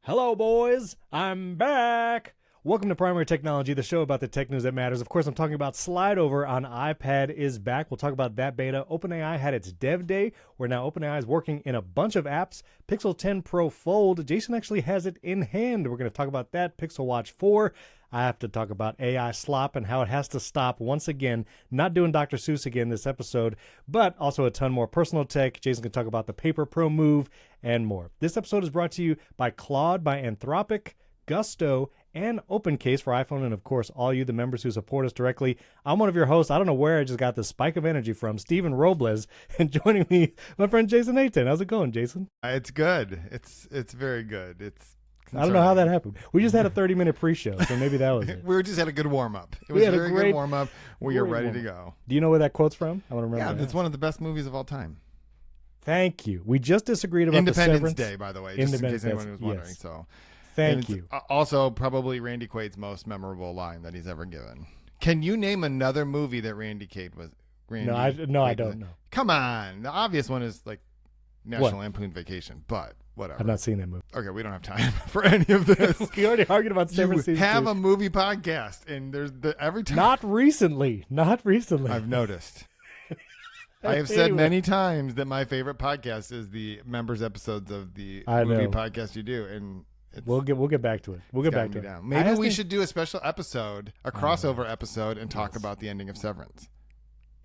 Hello, boys. I'm back. Welcome to Primary Technology, the show about the tech news that matters. Of course, I'm talking about Slide Over on iPad is back. We'll talk about that beta. OpenAI had its Dev Day, where now OpenAI is working in a bunch of apps. Pixel 10 Pro Fold. Jason actually has it in hand. We're going to talk about that. Pixel Watch 4. I have to talk about AI slop and how it has to stop once again. Not doing Dr. Seuss again this episode, but also a ton more personal tech. Jason's going to talk about the Paper Pro move and more. This episode is brought to you by Claude, by Anthropic, Gusto, and OpenCase for iPhone, and of course, all you, the members who support us directly. I'm one of your hosts. I don't know where I just got this spike of energy from, Stephen Robles, and joining me, my friend Jason Ayton. How's it going, Jason? It's good. It's very good. It's concerning. I don't know how that happened. We just had a 30-minute pre-show, so maybe that was it. We just had a good warm-up. It was a very good warm-up. We are ready to go. Do you know where that quote's from? I want to remember. Yeah, that. it's one of the best movies of all time. Thank you. We just disagreed about Independence the Day, by the way, just in case anyone was wondering. Yes. So, Thank you. Also, probably Randy Quaid's most memorable line that he's ever given. Can you name another movie that Randy Quaid was? I don't know. Come on, the obvious one is like National Lampoon Vacation, but whatever. I've not seen that movie. Okay, we don't have time for any of this. We already argued about San Francisco. You have a movie podcast, and there's every time. Not recently. I've noticed. I have said many times that my favorite podcast is the members episodes of the movie podcast you do, and we'll get back to it. We'll get back to it. Maybe we should do a special episode, a crossover episode, and talk about the ending of Severance.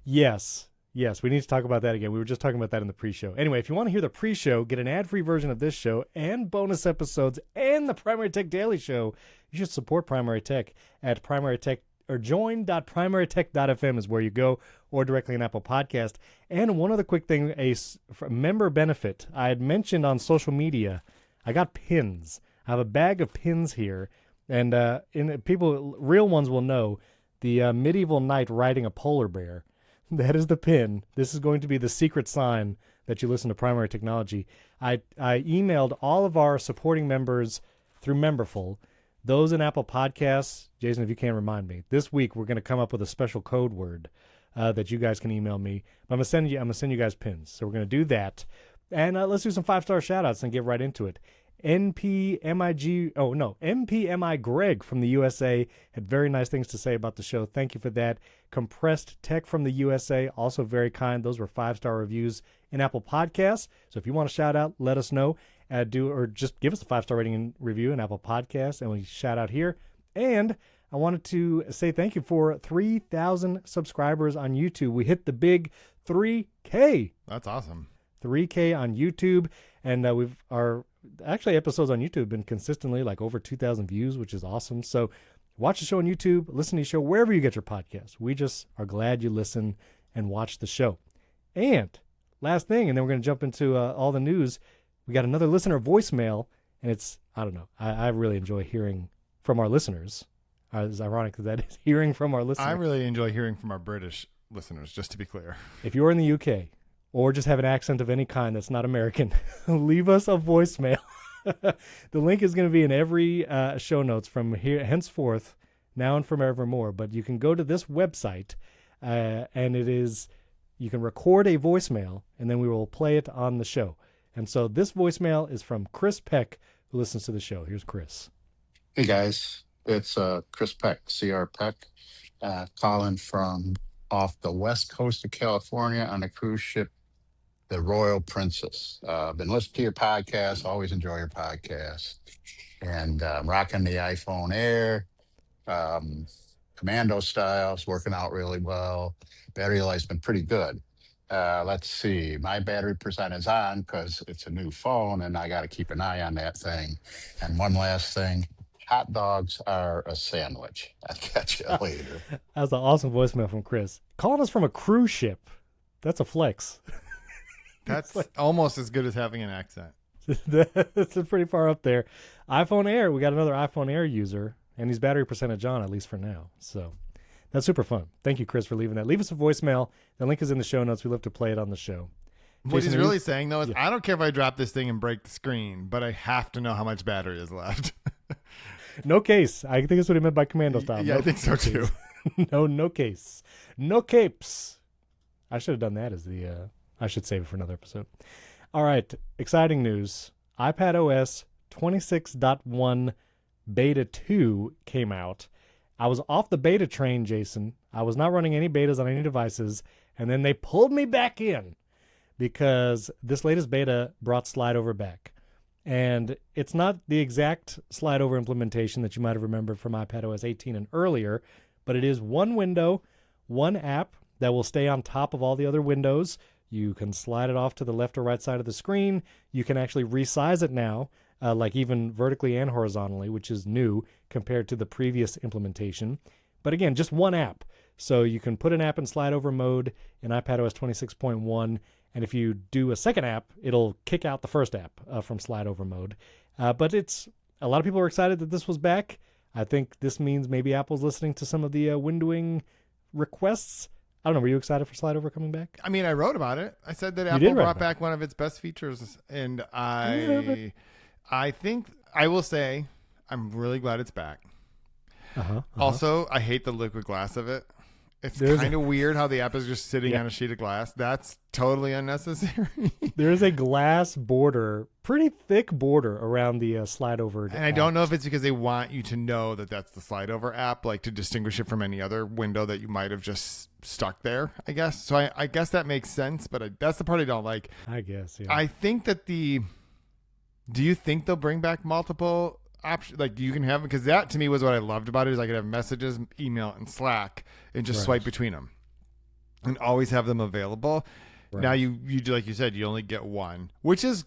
Yes, we need to talk about that again. We were just talking about that in the pre-show. Anyway, if you want to hear the pre-show, get an ad-free version of this show and bonus episodes and the Primary Tech Daily Show, you should support Primary Tech at Primary Tech or join.primarytech.fm is where you go, or directly in Apple Podcast. And one other quick thing, a member benefit. I had mentioned on social media, I got pins. I have a bag of pins here, and real ones will know, the medieval knight riding a polar bear. That is the pin. This is going to be the secret sign that you listen to Primary Technology. I emailed all of our supporting members through Memberful. Those in Apple Podcasts, Jason, if you can't remind me, this week we're going to come up with a special code word that you guys can email me. I'm gonna send you guys pins. So we're gonna do that, and let's do some 5-star shout-outs and get right into it. MPMI Greg from the USA had very nice things to say about the show. Thank you for that. Compressed Tech from the USA, also very kind. Those were 5-star reviews in Apple Podcasts. So if you want a shout out, let us know. Or just give us a 5-star rating and review in Apple Podcasts, and we shout out here. And I wanted to say thank you for 3,000 subscribers on YouTube. We hit the big 3K. That's awesome. 3K on YouTube, and our episodes on YouTube have been consistently like over 2,000 views, which is awesome. So watch the show on YouTube, listen to the show wherever you get your podcasts. We just are glad you listen and watch the show. And last thing, and then we're going to jump into all the news. We got another listener voicemail, and it's, I don't know, I really enjoy hearing from our listeners. As ironic as that is, hearing from our listeners. I really enjoy hearing from our British listeners, just to be clear. If you're in the UK or just have an accent of any kind that's not American, leave us a voicemail. The link is going to be in every show notes from here henceforth, now and forevermore. But you can go to this website, and you can record a voicemail, and then we will play it on the show. And so this voicemail is from Chris Peck, who listens to the show. Here's Chris. Hey, guys. It's Chris Peck, CR Peck, calling from off the west coast of California on a cruise ship, the Royal Princess. Been listening to your podcast. Always enjoy your podcast. And rocking the iPhone Air, commando styles, working out really well. Battery life's been pretty good. Let's see. My battery percent is on because it's a new phone, and I got to keep an eye on that thing. And one last thing. Hot dogs are a sandwich. I'll catch you later. That's an awesome voicemail from Chris. Calling us from a cruise ship. That's a flex. That's almost as good as having an accent. That's pretty far up there. iPhone Air. We got another iPhone Air user, and he's battery percentage on, at least for now. So that's super fun. Thank you, Chris, for leaving that. Leave us a voicemail. The link is in the show notes. We love to play it on the show. What he's really saying, though, is I don't care if I drop this thing and break the screen, but I have to know how much battery is left. No case. I think that's what he meant by commando style. Yeah, I think so too. No case. No capes. I should have done that as I should save it for another episode. All right. Exciting news. iPadOS 26.1 Beta 2 came out. I was off the beta train, Jason. I was not running any betas on any devices, and then they pulled me back in because this latest beta brought slide over back. And it's not the exact slide over implementation that you might have remembered from iPadOS 18 and earlier, but it is one window, one app that will stay on top of all the other windows. You can slide it off to the left or right side of the screen. You can actually resize it now, like even vertically and horizontally, which is new compared to the previous implementation. But again, just one app. So you can put an app in slide over mode in iPadOS 26.1, and if you do a second app, it'll kick out the first app from slide over mode. But a lot of people are excited that this was back. I think this means maybe Apple's listening to some of the windowing requests. I don't know. Were you excited for slide over coming back? I mean, I wrote about it. I said that Apple brought back one of its best features, and I think I will say I'm really glad it's back. Also, I hate the liquid glass of it. It's kind of weird how the app is just sitting on a sheet of glass. That's totally unnecessary. There is a glass border, pretty thick border around the slide over. And I don't know if it's because they want you to know that that's the slide over app, like to distinguish it from any other window that you might have just stuck there, I guess. So I guess that makes sense, but that's the part I don't like. I guess, yeah. I think that do you think they'll bring back multiple options? Like you can have, because that to me was what I loved about it, is I could have messages, email, and Slack and just swipe between them and always have them available. Right. Now you do, like you said, you only get one, which is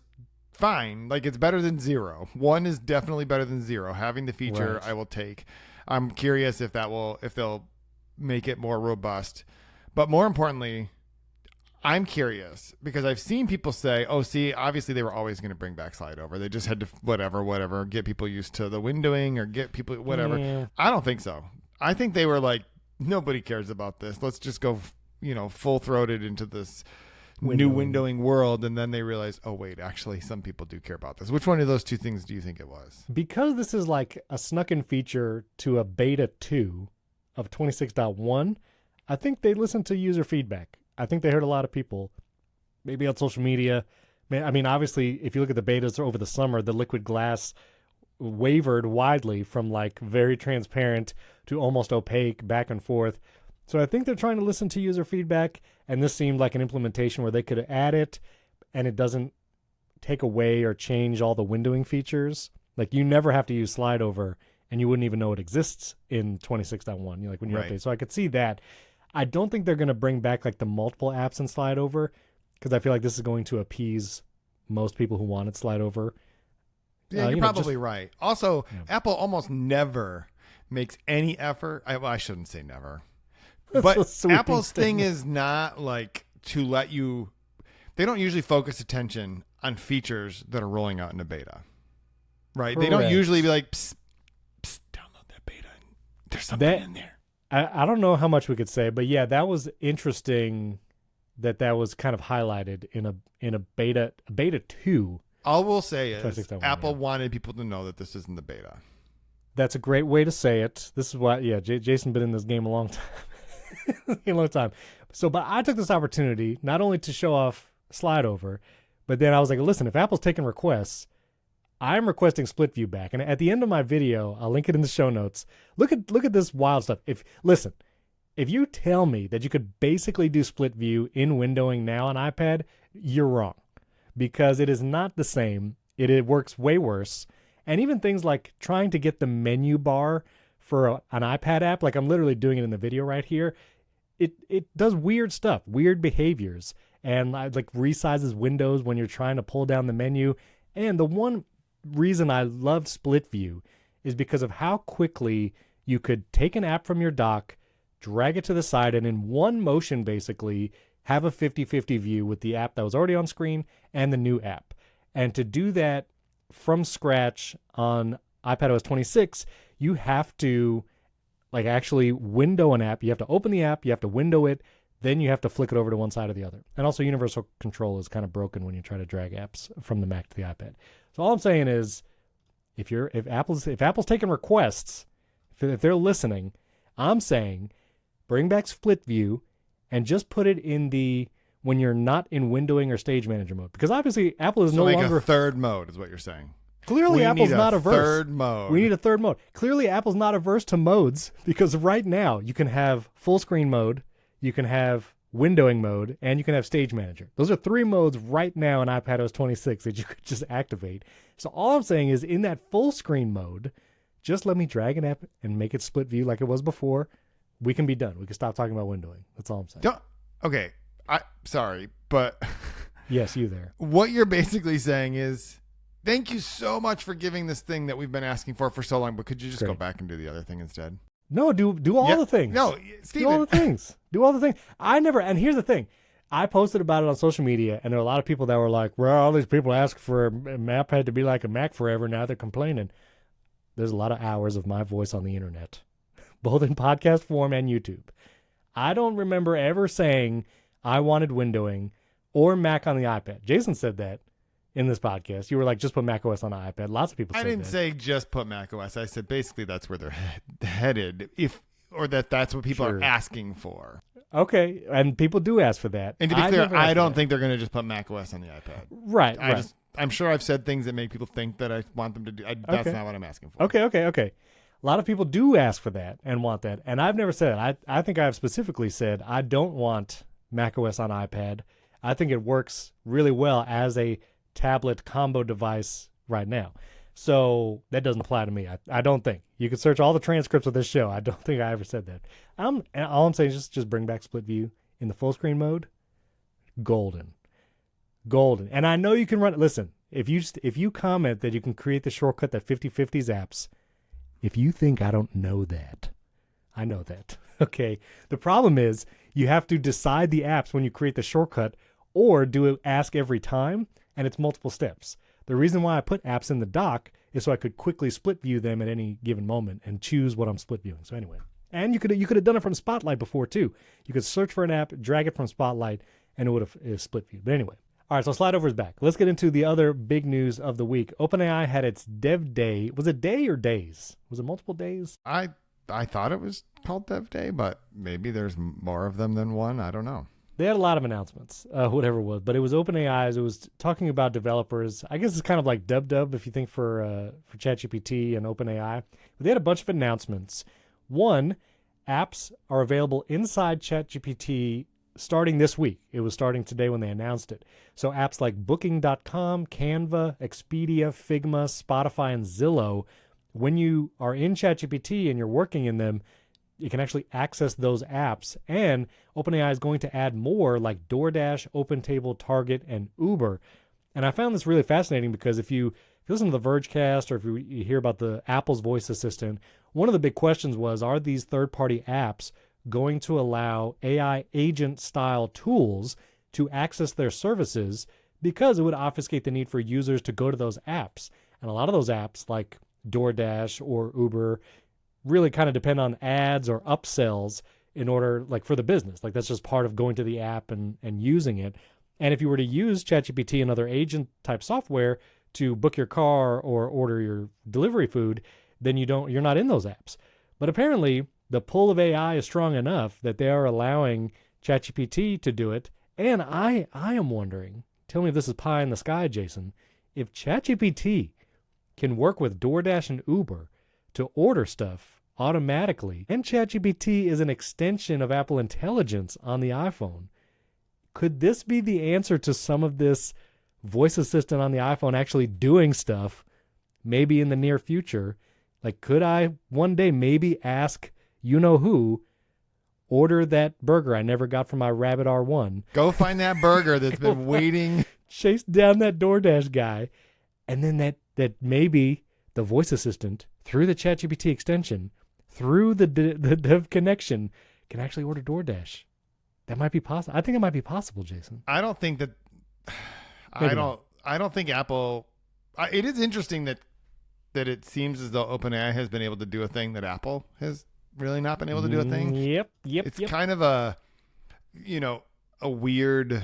fine. Like it's better than zero. One is definitely better than zero. Having the feature, I will take. I'm curious if they'll make it more robust, but more importantly, I'm curious because I've seen people say, oh, see, obviously they were always going to bring back slide over. They just had to whatever, get people used to the windowing or get people whatever. Yeah. I don't think so. I think they were like, nobody cares about this. Let's just go, full-throated into this new windowing world. And then they realize, oh, wait, actually, some people do care about this. Which one of those two things do you think it was? Because this is like a snuck-in feature to a beta 2 of 26.1, I think they listened to user feedback. I think they heard a lot of people, maybe on social media. I mean, obviously, if you look at the betas over the summer, the liquid glass wavered widely from like very transparent to almost opaque, back and forth. So I think they're trying to listen to user feedback, and this seemed like an implementation where they could add it, and it doesn't take away or change all the windowing features. Like you never have to use slide over, and you wouldn't even know it exists in 26.1. Like when you update. So I could see that. I don't think they're going to bring back like the multiple apps and slide over, because I feel like this is going to appease most people who wanted slide over. Yeah, you're probably right. Also, Apple almost never makes any effort. I shouldn't say never. But Apple's thing is not like to let you, they don't usually focus attention on features that are rolling out in a beta. Right? Correct. They don't usually be like, psst, download that beta. There's something in there. I don't know how much we could say, but yeah, that was interesting that was kind of highlighted in a beta 2. All we'll say is Apple wanted people to know that this isn't the beta. That's a great way to say it. This is why, Jason been in this game a long time. So, but I took this opportunity not only to show off slide over, but then I was like, listen, if Apple's taking requests, I'm requesting split view back. And at the end of my video, I'll link it in the show notes. Look at this wild stuff. If you tell me that you could basically do split view in windowing now on iPad, you're wrong, because it is not the same. It works way worse. And even things like trying to get the menu bar for an iPad app, like I'm literally doing it in the video right here, it does weird stuff, weird behaviors, and like resizes windows when you're trying to pull down the menu. And the one reason I loved split view is because of how quickly you could take an app from your dock, drag it to the side, and in one motion basically have a 50-50 view with the app that was already on screen and the new app. And to do that from scratch on iPadOS 26, you have to like actually window an app. You have to open the app, you have to window it, then you have to flick it over to one side or the other. And also universal control is kind of broken when you try to drag apps from the Mac to the iPad. So all I'm saying is if Apple's taking requests, if they're listening, I'm saying bring back split view and just put it in when you're not in windowing or stage manager mode. Because obviously Apple is no longer a third mode is what you're saying. Clearly, we Apple's need not a averse. third mode. We need a third mode. Clearly, Apple's not averse to modes because right now you can have full screen mode, you can have windowing mode, and you can have stage manager. Those are 3 modes right now in iPadOS 26 that you could just activate. So all I'm saying is in that full screen mode, just let me drag an app and make it split view like it was before. We can be done. We can stop talking about windowing. That's all I'm saying. Okay. Sorry, but Yes, you there. what you're basically saying is, thank you so much for giving this thing that we've been asking for so long, but could you just go back and do the other thing instead? No, do all the things. No, Steven. Do all the things. Do all the things. And here's the thing. I posted about it on social media, and there were a lot of people that were like, well, all these people ask for a iPad to be like a Mac forever. Now they're complaining. There's a lot of hours of my voice on the internet, both in podcast form and YouTube. I don't remember ever saying I wanted windowing or Mac on the iPad. Jason said that in this podcast. You were like, just put macOS on the iPad. Lots of people said that. I didn't say just put macOS. I said basically that's where they're headed, that's what people are asking for. Okay, and people do ask for that. And to be clear, I don't think they're going to just put macOS on the iPad. Right. I'm sure I've said things that make people think that I want them to do. That's not what I'm asking for. Okay. A lot of people do ask for that and want that, and I've never said it. I think I've specifically said I don't want macOS on iPad. I think it works really well as a tablet combo device right now. So that doesn't apply to me. I don't think. You can search all the transcripts of this show. I don't think I ever said that. All I'm saying is just bring back split view in the full screen mode. Golden. And I know you can run it. Listen, if you comment that you can create the shortcut that 50/50s apps, if you think I don't know that, I know that. Okay. The problem is you have to decide the apps when you create the shortcut or do it ask every time, and it's multiple steps. The reason why I put apps in the dock is so I could quickly split view them at any given moment and choose what I'm split viewing. So anyway, and you could have done it from Spotlight before too. You could search for an app, drag it from Spotlight, and it would have split viewed. But anyway, all right. So slide over is back. Let's get into the other big news of the week. OpenAI had its Dev Day. Was it day or days? Was it multiple days? I thought it was called Dev Day, but maybe there's more of them than one. I don't know. They had a lot of announcements, whatever it was, but it was OpenAI's. It was talking about developers. I guess it's kind of like Dub if you think for ChatGPT and OpenAI. But they had a bunch of announcements. One, apps are available inside ChatGPT starting this week. It was starting today when they announced it. So apps like Booking.com, Canva, Expedia, Figma, Spotify, and Zillow, when you are in ChatGPT and you're working in them, you can actually access those apps. And OpenAI is going to add more like DoorDash, OpenTable, Target, and Uber. And I found this really fascinating because if you listen to the Verge cast or if you hear about the Apple's voice assistant, one of the big questions was, are these third-party apps going to allow AI agent-style tools to access their services because it would obfuscate the need for users to go to those apps? And a lot of those apps like DoorDash or Uber really kind of depend on ads or upsells in order, like for the business. Like that's just part of going to the app and using it. And if you were to use ChatGPT and other agent type software to book your car or order your delivery food, then you're not in those apps. But apparently the pull of AI is strong enough that they are allowing ChatGPT to do it. And I am wondering, tell me if this is pie in the sky, Jason, if ChatGPT can work with DoorDash and Uber to order stuff automatically, and ChatGPT is an extension of Apple Intelligence on the iPhone, could this be the answer to some of this voice assistant on the iPhone actually doing stuff maybe in the near future? Like, could I one day maybe ask you-know-who, order that burger I never got from my Rabbit R1? Go find that burger that's been waiting. Chase down that DoorDash guy, and then that maybe the voice assistant, through the ChatGPT extension, through the Dev connection, can actually order DoorDash. That might be possible. I think it might be possible, Jason. I don't think that. I don't think Apple. It is interesting that it seems as though OpenAI has been able to do a thing that Apple has really not been able to do a thing. Yep. It's kind of a weird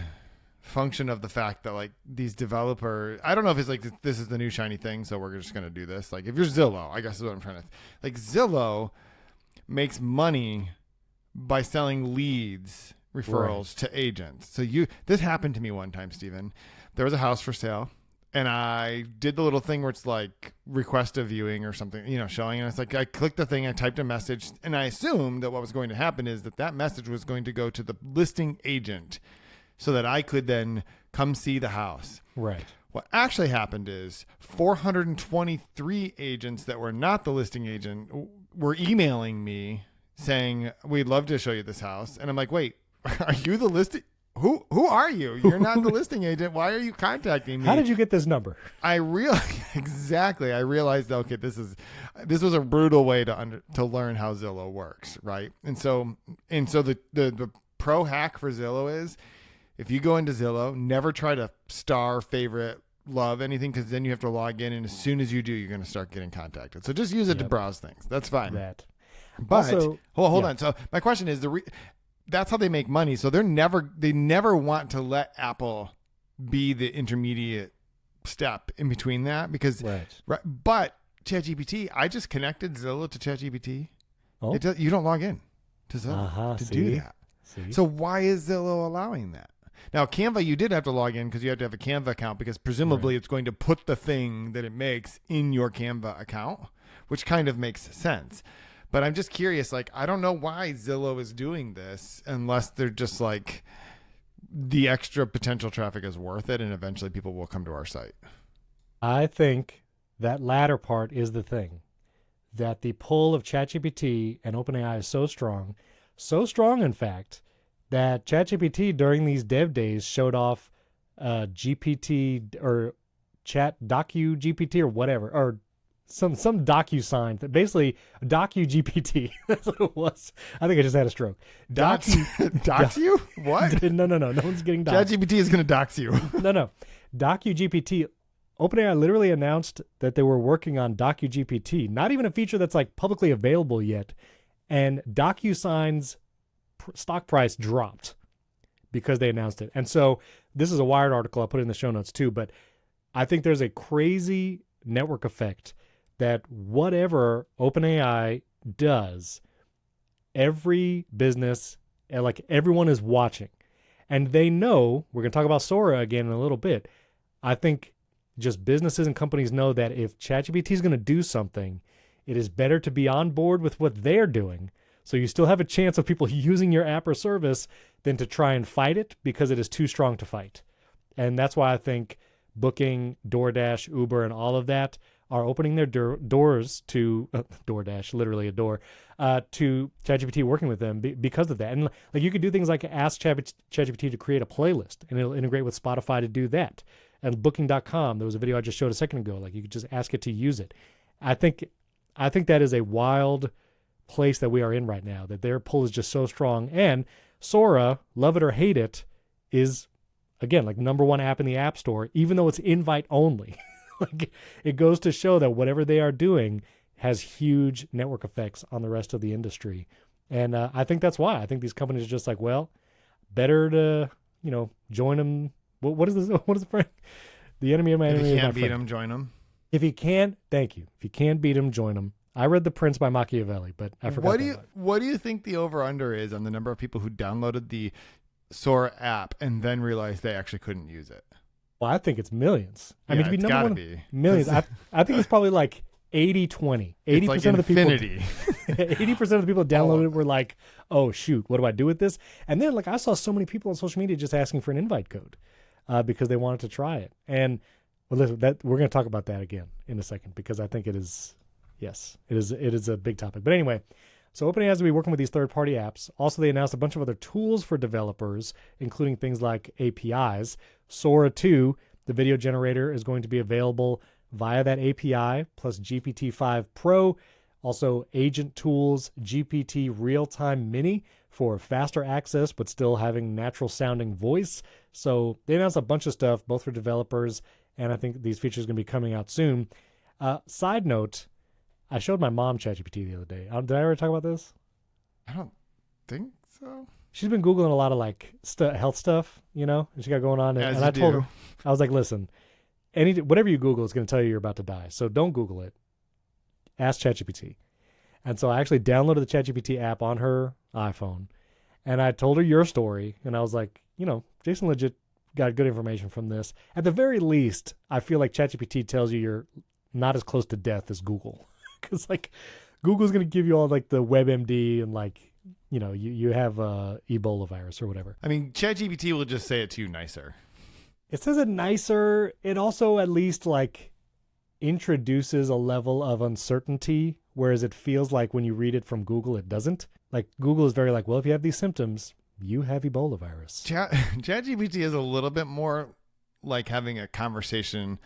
function of the fact that like these developers, I don't know if it's like this is the new shiny thing, so we're just going to do this. Like if you're Zillow, I guess is what I'm trying to, like Zillow makes money by selling leads, referrals to agents. So this happened to me one time, Steven. There was a house for sale and I did the little thing where it's like request a viewing or something, showing. And it's like I clicked the thing, I typed a message, and I assumed that what was going to happen is that message was going to go to the listing agent so that I could then come see the house. Right. What actually happened is 423 agents that were not the listing agent were emailing me saying, we'd love to show you this house. And I'm like, wait, are you the listing? Who are you? You're not the listing agent. Why are you contacting me? How did you get this number? I realized okay, this was a brutal way to learn how Zillow works, right? And so the pro hack for Zillow is, if you go into Zillow, never try to star, favorite, love anything, because then you have to log in, and as soon as you do, you're going to start getting contacted. So just use it to browse things. That's fine. But also, hold on. So my question is, that's how they make money. So they never want to let Apple be the intermediate step in between that, because but ChatGPT, I just connected Zillow to ChatGPT. Oh. You don't log in to Zillow to do that. See? So why is Zillow allowing that? Now, Canva, you did have to log in because you have to have a Canva account, because presumably it's going to put the thing that it makes in your Canva account, which kind of makes sense. But I'm just curious, like, I don't know why Zillow is doing this unless they're just like, the extra potential traffic is worth it and eventually people will come to our site. I think that latter part is the thing, that the pull of ChatGPT and OpenAI is so strong, in fact, that ChatGPT during these dev days showed off GPT or Chat Docu GPT or whatever, or some DocuSign, that basically Docu GPT. That's what it was. I think I just had a stroke. Dox you? What? No. No one's getting doxed. ChatGPT is going to dox you. No. Docu GPT. OpenAI literally announced that they were working on Docu GPT. Not even a feature that's like publicly available yet. And DocuSign's stock price dropped because they announced it. And so this is a Wired article. I'll put it in the show notes too. But I think there's a crazy network effect that whatever OpenAI does, every business, like everyone is watching. And they know, we're going to talk about Sora again in a little bit. I think just businesses and companies know that if ChatGPT is going to do something, it is better to be on board with what they're doing, so you still have a chance of people using your app or service, than to try and fight it, because it is too strong to fight. And that's why I think Booking, DoorDash, Uber, and all of that are opening their doors to DoorDash, literally a door, to ChatGPT working with them because of that. And like, you could do things like ask ChatGPT to create a playlist, and it'll integrate with Spotify to do that. And Booking.com, there was a video I just showed a second ago. Like, you could just ask it to use it. I think that is a wild place that we are in right now, that their pull is just so strong. And Sora, love it or hate it, is, again, like #1 app in the App Store, even though it's invite only. Like, it goes to show that whatever they are doing has huge network effects on the rest of the industry. And I think that's why. I think these companies are just like, well, better to, join them. What is this? What is the phrase? The enemy of my enemy is my friend. If you can't beat them, join them. If you can't, thank you. If you can't beat them, join them. I read The Prince by Machiavelli, but I forgot. What do you think the over-under is on the number of people who downloaded the Sora app and then realized they actually couldn't use it? Well, I think it's millions. I mean, to be number one, millions. I think it's probably like 80-20. 80% of the people. 80% of the people that downloaded it were like, "Oh shoot, what do I do with this?" And then, like, I saw so many people on social media just asking for an invite code because they wanted to try it. And well, listen, we're going to talk about that again in a second, because I think it is. Yes, it is a big topic. But anyway, so OpenAI is going to be working with these third-party apps. Also, they announced a bunch of other tools for developers, including things like APIs. Sora 2, the video generator, is going to be available via that API, plus GPT-5 Pro. Also, Agent Tools GPT Real-Time Mini for faster access, but still having natural-sounding voice. So they announced a bunch of stuff, both for developers, and I think these features are going to be coming out soon. Side note, I showed my mom ChatGPT the other day. Did I ever talk about this? I don't think so. She's been Googling a lot of like health stuff, and she got going on. And I told her, I was like, listen, whatever you Google is going to tell you you're about to die. So don't Google it. Ask ChatGPT. And so I actually downloaded the ChatGPT app on her iPhone, and I told her your story. And I was like, Jason legit got good information from this. At the very least, I feel like ChatGPT tells you you're not as close to death as Google. Because, like, Google's going to give you all, like, the WebMD and, like, you know, you have Ebola virus or whatever. I mean, ChatGPT will just say it to you nicer. It says it nicer. It also at least, like, introduces a level of uncertainty, whereas it feels like when you read it from Google, it doesn't. Like, Google is very like, well, if you have these symptoms, you have Ebola virus. ChatGPT is a little bit more like having a conversation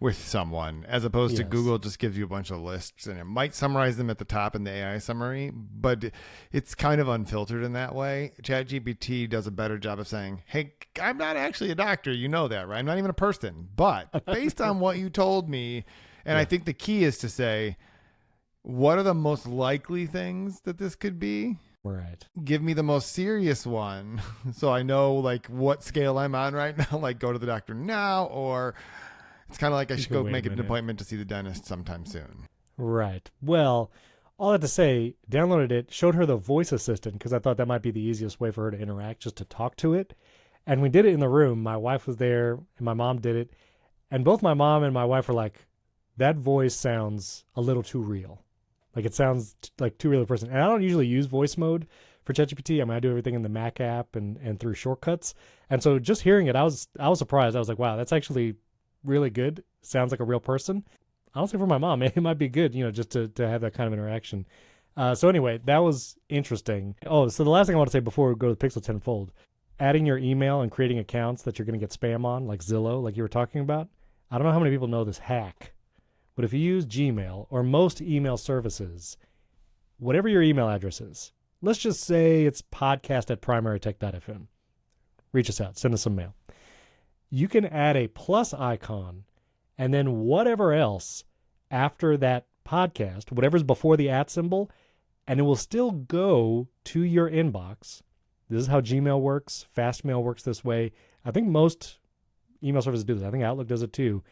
with someone, as opposed to Google just gives you a bunch of lists and it might summarize them at the top in the AI summary, but it's kind of unfiltered in that way. ChatGPT does a better job of saying, hey, I'm not actually a doctor. You know that, right? I'm not even a person. But based on what you told me, and I think the key is to say, what are the most likely things that this could be? Right. Give me the most serious one so I know, like, what scale I'm on right now, like go to the doctor now, or it's kind of like I should go make an appointment to see the dentist sometime soon. Right. Well, all that to say, downloaded it, showed her the voice assistant because I thought that might be the easiest way for her to interact, just to talk to it. And we did it in the room. My wife was there and my mom did it. And both my mom and my wife were like, that voice sounds a little too real. Like, it sounds like too real a person. And I don't usually use voice mode for ChatGPT. I mean, I do everything in the Mac app and through shortcuts. And so just hearing it, I was surprised. I was like, wow, that's actually really good. Sounds like a real person. Honestly, for my mom, it might be good, you know, just to have that kind of interaction. So anyway, that was interesting. Oh, so the last thing I want to say before we go to the Pixel 10 Fold, adding your email and creating accounts that you're going to get spam on, like Zillow, like you were talking about. I don't know how many people know this hack, but if you use Gmail or most email services, whatever your email address is, let's just say it's podcast@primarytech.fm. Reach us out. Send us some mail. You can add a plus icon and then whatever else after that podcast, whatever's before the @ symbol, and it will still go to your inbox. This is how Gmail works. Fastmail works this way. I think most email services do this. I think Outlook does it too.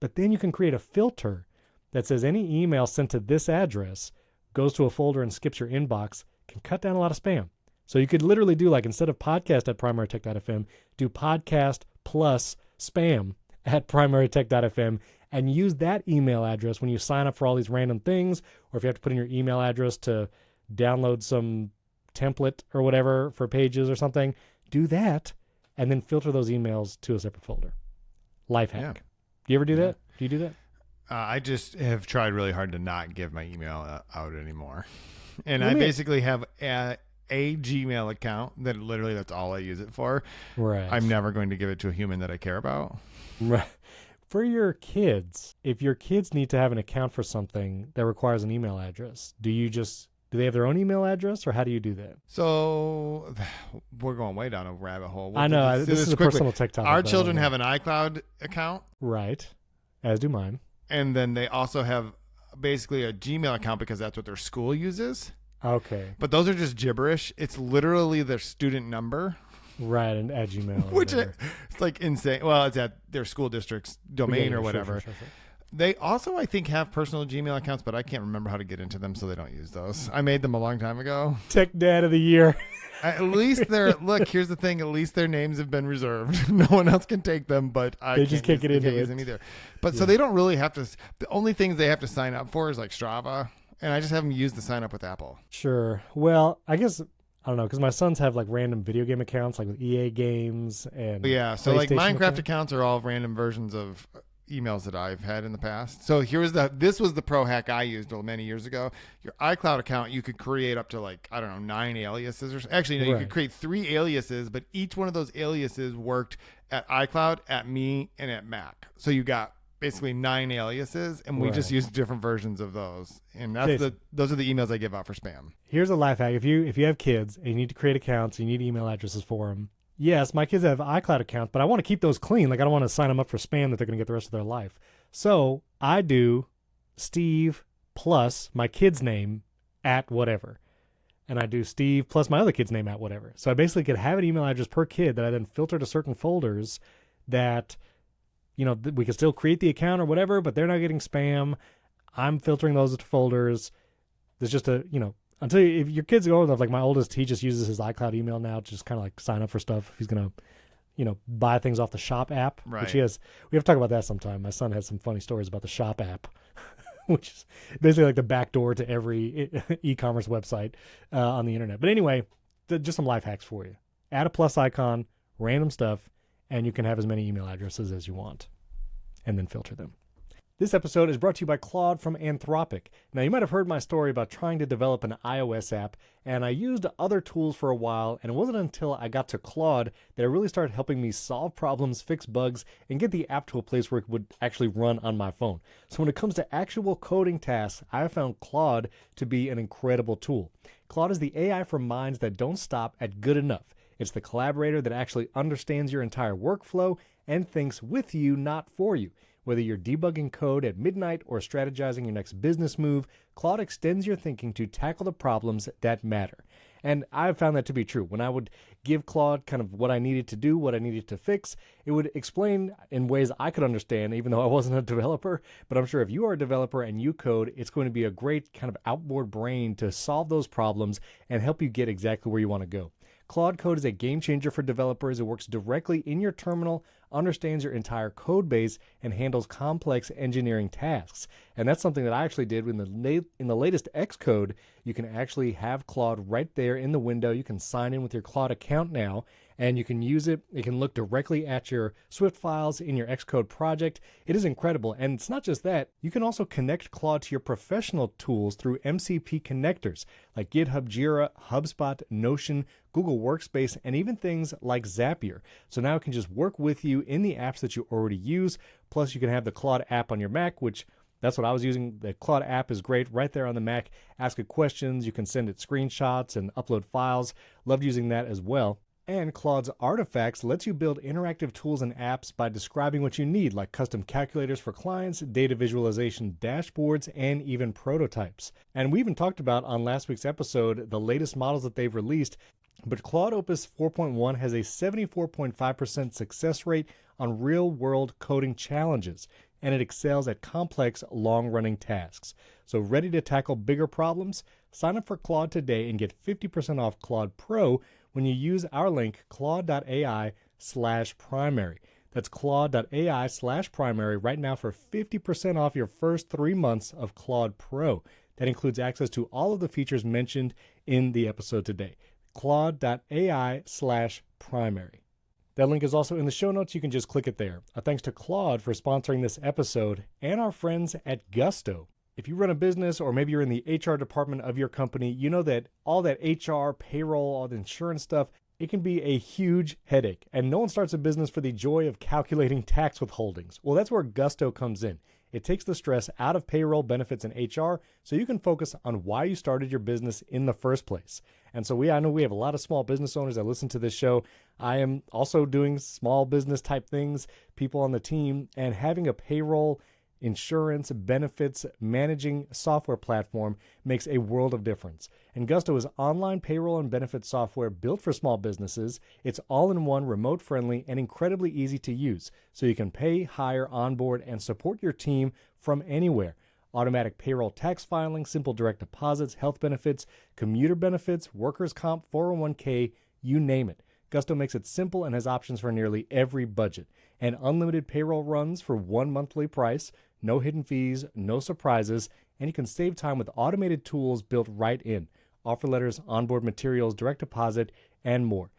But then you can create a filter that says any email sent to this address goes to a folder and skips your inbox, can cut down a lot of spam. So you could literally do, like, instead of podcast@primarytech.fm, do podcast plus spam @primarytech.fm and use that email address when you sign up for all these random things, or if you have to put in your email address to download some template or whatever for pages or something, do that and then filter those emails to a separate folder. Life hack. Yeah. Do you ever do that? Do you do that? I just have tried really hard to not give my email out anymore. And Let I me- basically have a Gmail account that literally that's all I use it for. Right. I'm never going to give it to a human that I care about. Right. For your kids, if your kids need to have an account for something that requires an email address, do they have their own email address, or how do you do that? So we're going way down a rabbit hole. I know. This is a quickly. personal tech topic. Our but I children don't have know. an iCloud account, Right. As do mine. and then they also have basically a Gmail account because that's what their school uses. Okay. But those are just gibberish. It's literally their student number, Right. And at Gmail. or which whatever. it's like insane. Well, it's at their school district's domain Yeah, or sure, whatever. sure. They also, I think, have personal Gmail accounts, but I can't remember how to get into them, so they don't use those. I made them a long time ago. Tech Dad of the Year. At least look, here's the thing. At least their names have been reserved. No one else can take them, but They just can't get into use it. them either. But so they don't really have to. The only things they have to sign up for is like Strava, and I just have them use the sign up with Apple. Sure. Well, I guess, I don't know, because my sons have like random video game accounts, like with EA games and Yeah, so like PlayStation Minecraft accounts are all random versions of emails that I've had in the past. So this was the pro hack I used many years ago. Your iCloud account, you could create up to like, I don't know, 9 aliases or actually no, you Right. could create 3 aliases, but each one of those aliases worked at iCloud, at me, and at Mac. So you got basically 9 aliases, and we just Right. used different versions of those. And Jason. those are the emails I give out for spam. Here's a life hack. If you have kids and you need to create accounts, you need email addresses for them. Yes, my kids have iCloud accounts, but I want to keep those clean. Like, I don't want to sign them up for spam that they're going to get the rest of their life. So I do Steve plus my kid's name at whatever. And I do Steve plus my other kid's name at whatever. So I basically could have an email address per kid that I then filter to certain folders that, you know, we can still create the account or whatever, but they're not getting spam. I'm filtering those to folders. There's just a, you know, if your kids are old enough, like my oldest, he just uses his iCloud email now to just kind of like sign up for stuff. He's going to, buy things off the Shop app, which we have to talk about that sometime. My son has some funny stories about the Shop app, which is basically like the back door to every e-commerce website on the internet. But anyway, just some life hacks for you. Add a plus icon, random stuff, and you can have as many email addresses as you want, and then filter them. This episode is brought to you by Claude from Anthropic. Now, you might have heard my story about trying to develop an iOS app, and I used other tools for a while, and it wasn't until I got to Claude that it really started helping me solve problems, fix bugs, and get the app to a place where it would actually run on my phone. So when it comes to actual coding tasks, I have found Claude to be an incredible tool. Claude is the AI for minds that don't stop at good enough. It's the collaborator that actually understands your entire workflow and thinks with you, not for you. Whether you're debugging code at midnight or strategizing your next business move, Claude extends your thinking to tackle the problems that matter. And I've found that to be true. When I would give Claude kind of what I needed to do, what I needed to fix, it would explain in ways I could understand, even though I wasn't a developer. But I'm sure if you are a developer and you code, it's going to be a great kind of outboard brain to solve those problems and help you get exactly where you want to go. Claude Code is a game changer for developers. It works directly in your terminal, understands your entire code base, and handles complex engineering tasks. And that's something that I actually did in the latest Xcode. You can actually have Claude right there in the window. You can sign in with your Claude account now, and you can use it. It can look directly at your Swift files in your Xcode project. It is incredible. And it's not just that. You can also connect Claude to your professional tools through MCP connectors like GitHub, Jira, HubSpot, Notion, Google Workspace, and even things like Zapier. So now it can just work with you in the apps that you already use. Plus, you can have the Claude app on your Mac, which that's what I was using. The Claude app is great right there on the Mac. Ask it questions. You can send it screenshots and upload files. Loved using that as well. And Claude's Artifacts lets you build interactive tools and apps by describing what you need, like custom calculators for clients, data visualization dashboards, and even prototypes. And we even talked about on last week's episode the latest models that they've released. But Claude Opus 4.1 has a 74.5% success rate on real-world coding challenges, and it excels at complex, long-running tasks. So ready to tackle bigger problems? Sign up for Claude today and get 50% off Claude Pro when you use our link, claude.ai/primary. That's claude.ai/primary right now for 50% off your first 3 months of Claude Pro. That includes access to all of the features mentioned in the episode today. claude.ai/primary. That link is also in the show notes. You can just click it there. Thanks to Claude for sponsoring this episode and our friends at Gusto. If you run a business or maybe you're in the HR department of your company, you know that all that HR, payroll, all the insurance stuff, it can be a huge headache. And no one starts a business for the joy of calculating tax withholdings. Well, that's where Gusto comes in. It takes the stress out of payroll, benefits, and HR so you can focus on why you started your business in the first place. And so I know we have a lot of small business owners that listen to this show. I am also doing small business type things, people on the team, and having a payroll, insurance, benefits, managing software platform makes a world of difference. And Gusto is online payroll and benefits software built for small businesses. It's all-in-one, remote-friendly, and incredibly easy to use, so you can pay, hire, onboard, and support your team from anywhere. Automatic payroll tax filing, simple direct deposits, health benefits, commuter benefits, workers' comp, 401k, you name it. Gusto makes it simple and has options for nearly every budget. And unlimited payroll runs for one monthly price, no hidden fees, no surprises, and you can save time with automated tools built right in. Offer letters, onboard materials, direct deposit, and more.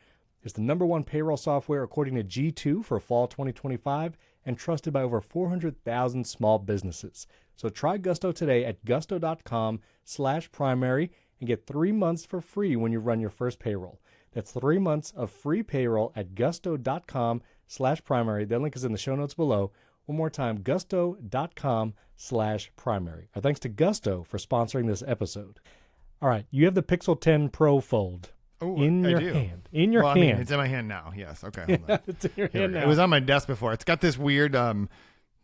It's the #1 payroll software according to G2 for fall 2025 and trusted by over 400,000 small businesses. So try Gusto today at gusto.com/primary and get 3 months for free when you run your first payroll. That's 3 months of free payroll at gusto.com/primary. That link is in the show notes below. One more time, gusto.com/primary. Our thanks to Gusto for sponsoring this episode. All right, you have the Pixel 10 Pro Fold in your hand. In your hand. I mean, it's in my hand now. Yes. Okay. Hold on. It's in your hand now. It was on my desk before. It's got this weird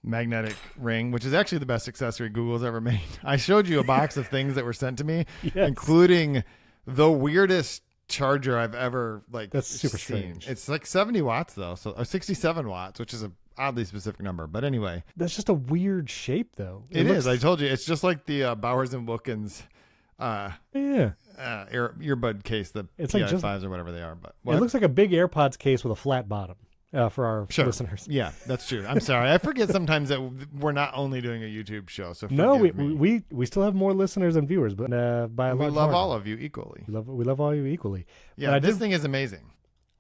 magnetic ring, which is actually the best accessory Google's ever made. I showed you a box of things that were sent to me, including the weirdest charger I've ever That's super strange. It's like 70 watts though, or 67 watts, which is a oddly specific number. But anyway, that's just a weird shape though. It is. I told you, it's just like the Bowers and Wilkins earbud case, the PI5s or whatever they are. But it looks like a big AirPods case with a flat bottom. for our Sure. listeners. Yeah, that's true. I'm sorry. I forget sometimes that we're not only doing a YouTube show. So No, forgive me. we still have more listeners and viewers, but by a We large love margin. all of you equally. We love all you equally. Yeah, But this thing is amazing.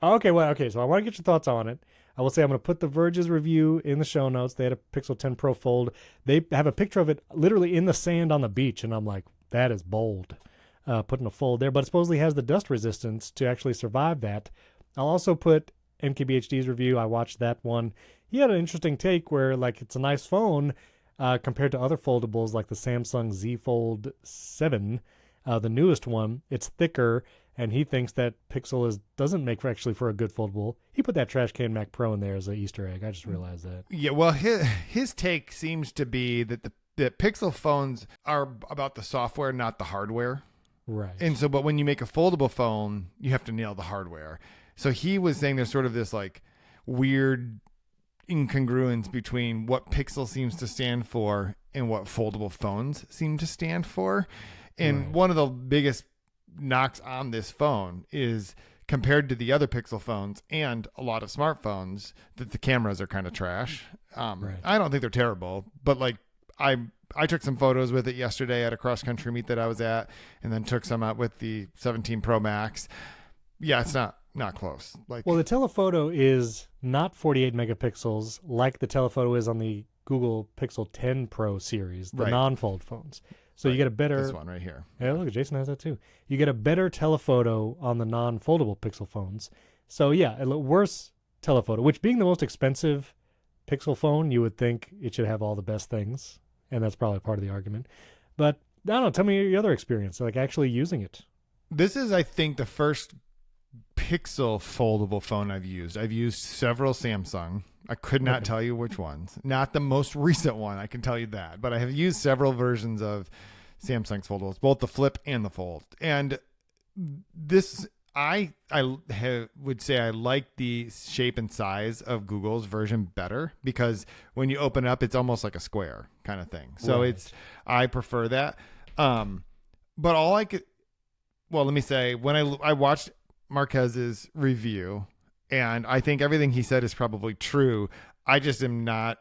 Okay. So I want to get your thoughts on it. I will say I'm going to put the Verge's review in the show notes. They had a Pixel 10 Pro Fold. They have a picture of it literally in the sand on the beach, and I'm like, that is bold. Putting a fold there, but it supposedly has the dust resistance to actually survive that. I'll also put MKBHD's review. I watched that one. He had an interesting take where, like, it's a nice phone compared to other foldables like the Samsung Z Fold 7, the newest one. It's thicker, and he thinks that Pixel doesn't make for a good foldable. He put that Trash Can Mac Pro in there as an Easter egg. I just realized that. Yeah, well, his take seems to be that that Pixel phones are about the software, not the hardware. Right. And so, but when you make a foldable phone, you have to nail the hardware. So he was saying there's sort of this like weird incongruence between what Pixel seems to stand for and what foldable phones seem to stand for. And one of the biggest knocks on this phone is compared to the other Pixel phones and a lot of smartphones that the cameras are kind of trash. I don't think they're terrible, but like I took some photos with it yesterday at a cross country meet that I was at, and then took some out with the 17 Pro Max. Yeah, it's not close. Like, well, the telephoto is not 48 megapixels like the telephoto is on the Google Pixel 10 Pro series, the non-fold phones. So you get a better... This one right here. Yeah, look, Jason has that too. You get a better telephoto on the non-foldable Pixel phones. So yeah, a worse telephoto, which being the most expensive Pixel phone, you would think it should have all the best things. And that's probably part of the argument. But I don't know, tell me your other experience, like actually using it. This is, I think, the first Pixel foldable phone I've used. I've used several Samsung. I could not tell you which ones. Not the most recent one, I can tell you that. But I have used several versions of Samsung's foldables, both the flip and the fold. And this, I would say I like the shape and size of Google's version better because when you open up, it's almost like a square kind of thing. So I prefer that. But all I could, well, let me say, when I watched Marquez's review, and I think everything he said is probably true. I just am not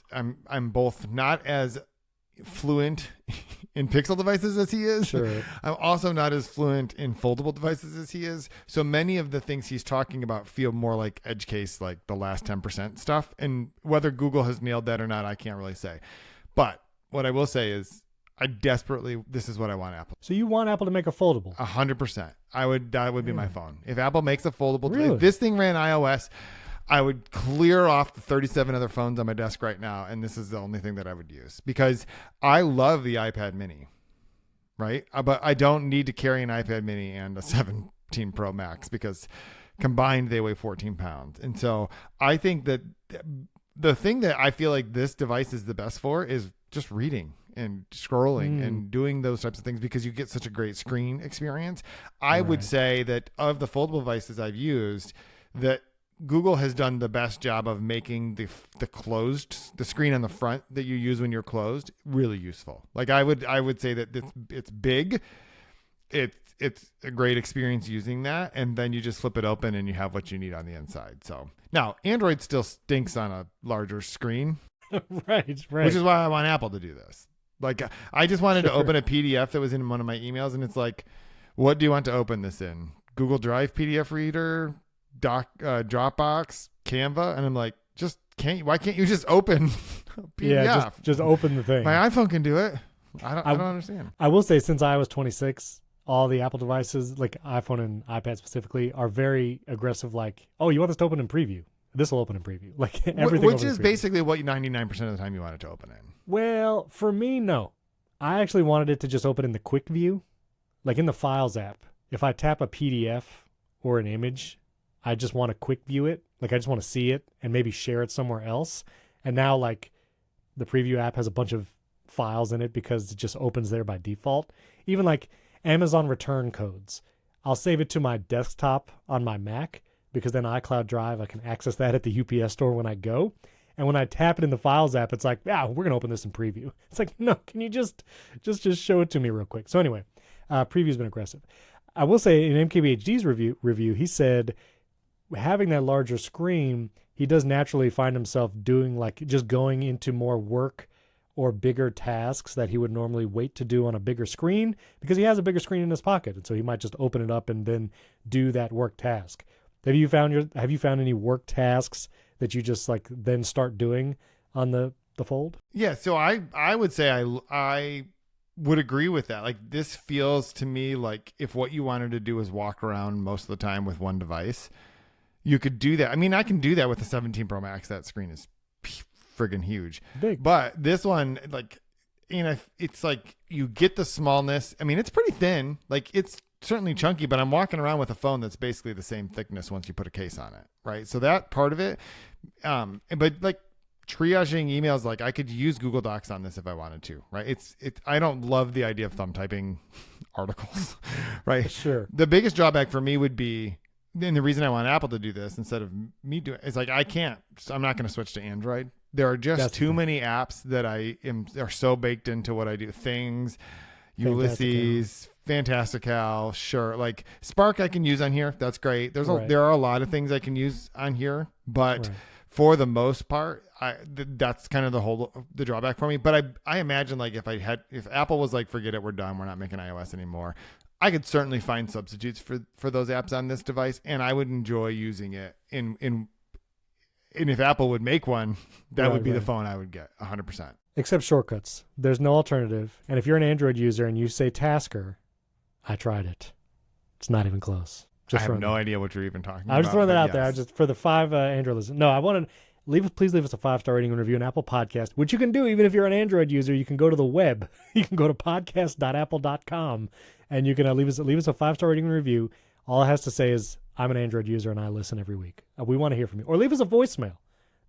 I'm both not as fluent in Pixel devices as he is. Sure. I'm also not as fluent in foldable devices as he is. So many of the things he's talking about feel more like edge case, like the last 10% stuff. And whether Google has nailed that or not, I can't really say. But what I will say is this is what I want Apple. So you want Apple to make a foldable? 100%. That would be my phone. If Apple makes a foldable, Really? if this thing ran iOS, I would clear off the 37 other phones on my desk right now, and this is the only thing that I would use because I love the iPad mini, right? But I don't need to carry an iPad mini and a 17 Pro Max because combined they weigh 14 pounds. And so I think that the thing that I feel like this device is the best for is just reading and scrolling and doing those types of things because you get such a great screen experience. I would say that of the foldable devices I've used, that Google has done the best job of making the screen on the front that you use when you're closed really useful. Like I would say that it's big. It's a great experience using that, and then you just flip it open and you have what you need on the inside. So now Android still stinks on a larger screen. Right. Which is why I want Apple to do this. Like I just wanted to open a PDF that was in one of my emails, and it's like, what do you want to open this in? Google Drive PDF reader, Dropbox, Canva, and I'm like, why can't you just open a PDF? Yeah, just open the thing. My iPhone can do it. I don't understand. I will say, since iOS 26, all the Apple devices, like iPhone and iPad specifically, are very aggressive. Like, oh, you want this to open in preview? This will open in preview. Like everything. Which is basically what 99% of the time you want it to open in. Well, for me, no. I actually wanted it to just open in the quick view. Like in the Files app, if I tap a PDF or an image, I just want to quick view it. Like I just want to see it and maybe share it somewhere else. And now like the preview app has a bunch of files in it because it just opens there by default. Even like Amazon return codes. I'll save it to my desktop on my Mac because then iCloud Drive, I can access that at the UPS store when I go. And when I tap it in the Files app, it's like, we're going to open this in preview. It's like, no, can you just show it to me real quick? So anyway, preview's been aggressive. I will say in MKBHD's review, he said having that larger screen, he does naturally find himself doing like just going into more work or bigger tasks that he would normally wait to do on a bigger screen because he has a bigger screen in his pocket. And so he might just open it up and then do that work task. Have you found any work tasks that you just like then start doing on the Fold? Yeah, so I would say I would agree with that. Like, this feels to me like if what you wanted to do is walk around most of the time with one device, you could do that. I mean, I can do that with the 17 Pro Max. That screen is friggin' huge. Big. But this one, like, you know, it's like you get the smallness. I mean, it's pretty thin. Like, it's certainly chunky, but I'm walking around with a phone that's basically the same thickness once you put a case on it, right? So that part of it, but like triaging emails, like I could use Google Docs on this if I wanted to, right? I don't love the idea of thumb typing articles, right? Sure. The biggest drawback for me would be, and the reason I want Apple to do this instead of me doing it, is like I'm not going to switch to Android. There are just too many apps that are so baked into what I do. Things, Ulysses, Fantastical, sure. Like Spark I can use on here. That's great. There are a lot of things I can use on here, but for the most part, that's kind of the drawback for me. But I imagine like if Apple was like, forget it, we're done, we're not making iOS anymore, I could certainly find substitutes for those apps on this device, and I would enjoy using it and if Apple would make one, that would be the phone I would get 100%. Except shortcuts. There's no alternative. And if you're an Android user and you say Tasker, I tried it. It's not even close. I have no idea what you're even talking about. I was just throwing that out there. Just for the 5 Android listeners. No, I wanted please leave us a 5-star rating and review on Apple Podcast, which you can do even if you're an Android user. You can go to the web. You can go to podcast.apple.com and you can leave us a 5-star rating and review. All it has to say is, I'm an Android user and I listen every week. We want to hear from you. Or leave us a voicemail.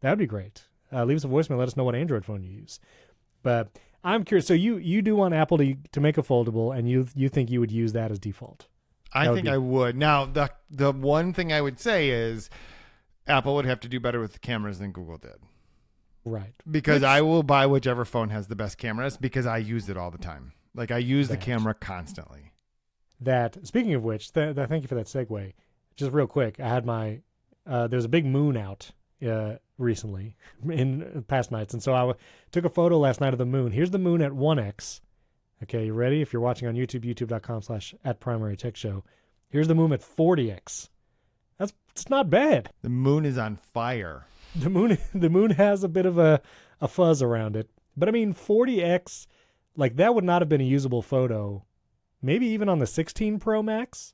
That would be great. Leave us a voicemail. Let us know what Android phone you use. But I'm curious. So you do want Apple to make a foldable, and you think you would use that as default? I think I would. Now, the one thing I would say is Apple would have to do better with the cameras than Google did. Right. Because I will buy whichever phone has the best cameras because I use it all the time. Like, I use the camera constantly. Speaking of which, thank you for that segue. Just real quick, I had there's a big moon out recently in past nights. And so I took a photo last night of the moon. Here's the moon at 1x. Okay, you ready? If you're watching on YouTube, youtube.com/@primarytechshow. Here's the moon at 40x. It's not bad. The moon is on fire. The moon has a bit of a fuzz around it. But I mean, 40x, like that would not have been a usable photo, maybe even on the 16 Pro Max,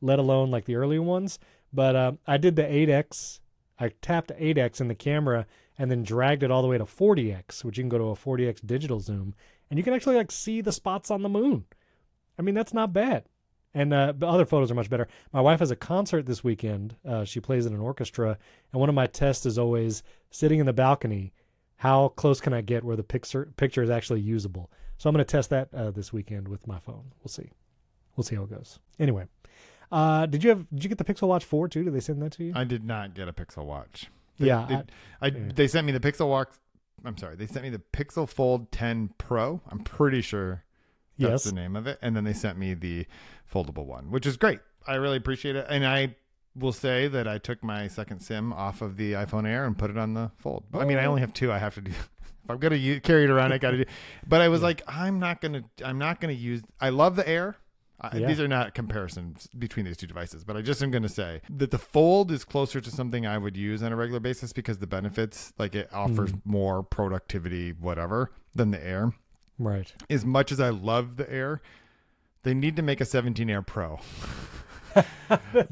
let alone like the earlier ones. But I did the 8x. I tapped 8x in the camera and then dragged it all the way to 40x, which you can go to a 40x digital zoom, and you can actually like see the spots on the moon. I mean, that's not bad. And the other photos are much better. My wife has a concert this weekend. She plays in an orchestra, and one of my tests is always sitting in the balcony. How close can I get where the picture is actually usable? So I'm going to test that this weekend with my phone. We'll see how it goes. Anyway. Did you get the Pixel Watch 4 too? Did they send that to you? I did not get a Pixel Watch. They sent me the Pixel Watch. I'm sorry. They sent me the Pixel Fold 10 Pro. I'm pretty sure that's the name of it. And then they sent me the foldable one, which is great. I really appreciate it. And I will say that I took my second SIM off of the iPhone Air and put it on the Fold. I mean, I only have 2. I have to do. If I'm gonna carry it around, I got to do. But I was like, I'm not gonna use. I love the Air. These are not comparisons between these two devices, but I just am going to say that the Fold is closer to something I would use on a regular basis because the benefits, like it offers more productivity, whatever, than the Air. Right. As much as I love the Air, they need to make a 17 Air Pro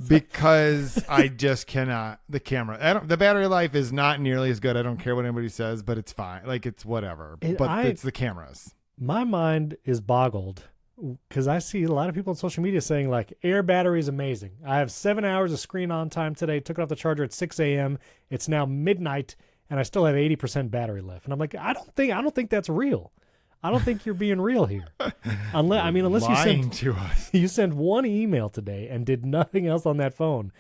because I just cannot. The camera, the battery life is not nearly as good. I don't care what anybody says, but it's fine. Like it's whatever. It's the cameras. My mind is boggled. Because I see a lot of people on social media saying like Air battery is amazing. I have 7 hours of screen on time today. Took it off the charger at 6 a.m. It's now midnight, and I still have 80% battery left. And I'm like, I don't think that's real. I don't think you're being real here. Unless you sent one email today and did nothing else on that phone.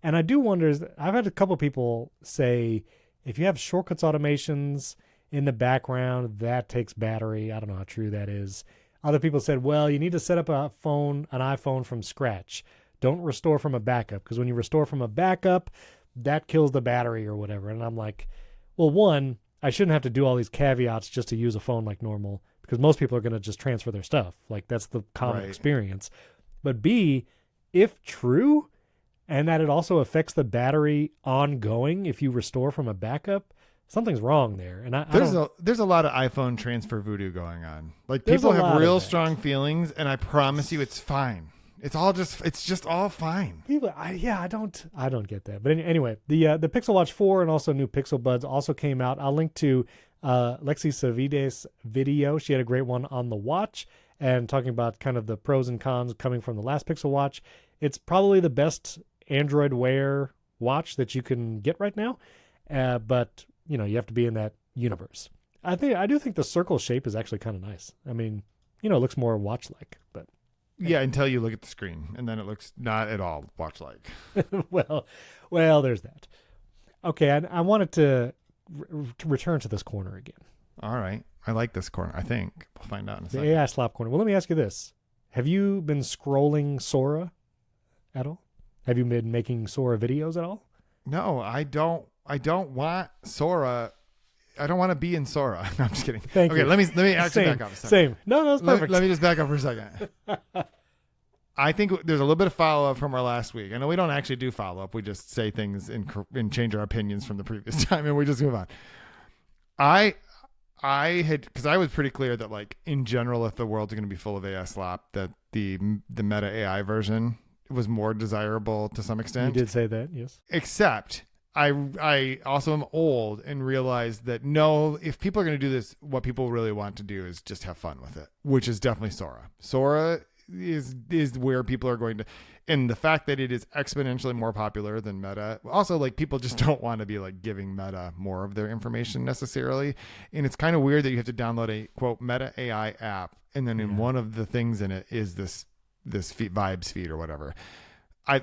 And I do wonder. I've had a couple people say if you have shortcuts automations in the background, that takes battery. I don't know how true that is. Other people said, well, you need to set up an iPhone from scratch Don't restore from a backup, because when you restore from a backup, that kills the battery or whatever. And I'm like, well, one, I shouldn't have to do all these caveats just to use a phone like normal, because most people are going to just transfer their stuff. Like, that's the common experience. But B, if true, and that it also affects the battery ongoing if you restore from a backup, something's wrong there. And there's a lot of iPhone transfer voodoo going on. Like, people have real strong feelings, and I promise you it's fine. It's just all fine. People, I don't get that. But anyway, the Pixel Watch 4 and also new Pixel Buds also came out. I'll link to Lexi Savides' video. She had a great one on the watch and talking about kind of the pros and cons coming from the last Pixel Watch. It's probably the best Android Wear watch that you can get right now, but you have to be in that universe. I do think the circle shape is actually kind of nice. I mean, it looks more watch-like, but. Yeah, until you look at the screen, and then it looks not at all watch-like. well, there's that. Okay, I wanted to return to this corner again. All right. I like this corner, I think. We'll find out in a second. The AI Slop corner. Well, let me ask you this. Have you been scrolling Sora at all? Have you been making Sora videos at all? No, I don't want Sora. I don't want to be in Sora. No, I'm just kidding. Thank you. Let me actually back up a second. Same. No, that's perfect. Let me just back up for a second. I think there's a little bit of follow-up from our last week. I know we don't actually do follow-up. We just say things and change our opinions from the previous time, and we just move on. I had, because I was pretty clear that, like, in general, if the world's going to be full of AI slop, that the Meta AI version was more desirable to some extent. You did say that, yes. Except I also am old and realize that no, if people are going to do this, what people really want to do is just have fun with it, which is definitely Sora. Sora is where people are going to, and the fact that it is exponentially more popular than Meta. Also, like, people just don't want to be like giving Meta more of their information necessarily, and it's kind of weird that you have to download a quote Meta AI app, and then in one of the things in it is this vibes feed or whatever.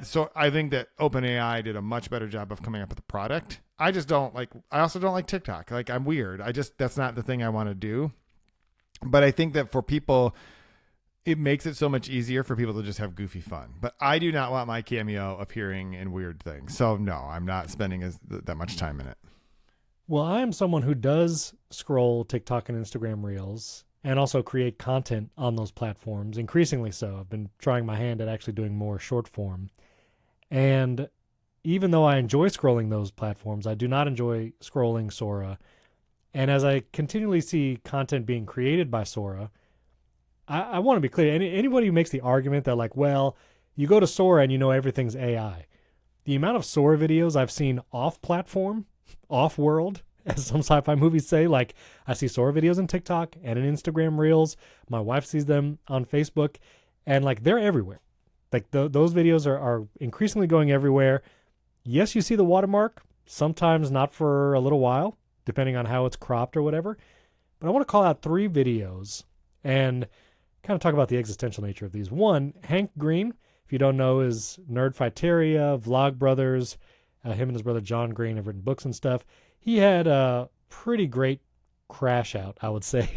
So I think that OpenAI did a much better job of coming up with a product. I also don't like TikTok. Like, I'm weird. That's not the thing I want to do. But I think that for people, it makes it so much easier for people to just have goofy fun. But I do not want my cameo appearing in weird things. So no, I'm not spending that much time in it. Well, I am someone who does scroll TikTok and Instagram Reels and also create content on those platforms, increasingly so. I've been trying my hand at actually doing more short form. And even though I enjoy scrolling those platforms, I do not enjoy scrolling Sora. And as I continually see content being created by Sora, I want to be clear. Anybody who makes the argument that, like, well, you go to Sora and you know everything's AI. The amount of Sora videos I've seen off-platform, off-world, as some sci-fi movies say, like, I see Sora videos on TikTok and in Instagram Reels. My wife sees them on Facebook, and, like, they're everywhere. Like, those videos are increasingly going everywhere. Yes, you see the watermark, sometimes not for a little while, depending on how it's cropped or whatever. But I want to call out 3 videos and kind of talk about the existential nature of these. One, Hank Green, if you don't know, is Nerdfighteria, Vlog Brothers. Him and his brother John Green have written books and stuff. He had a pretty great crash out, I would say,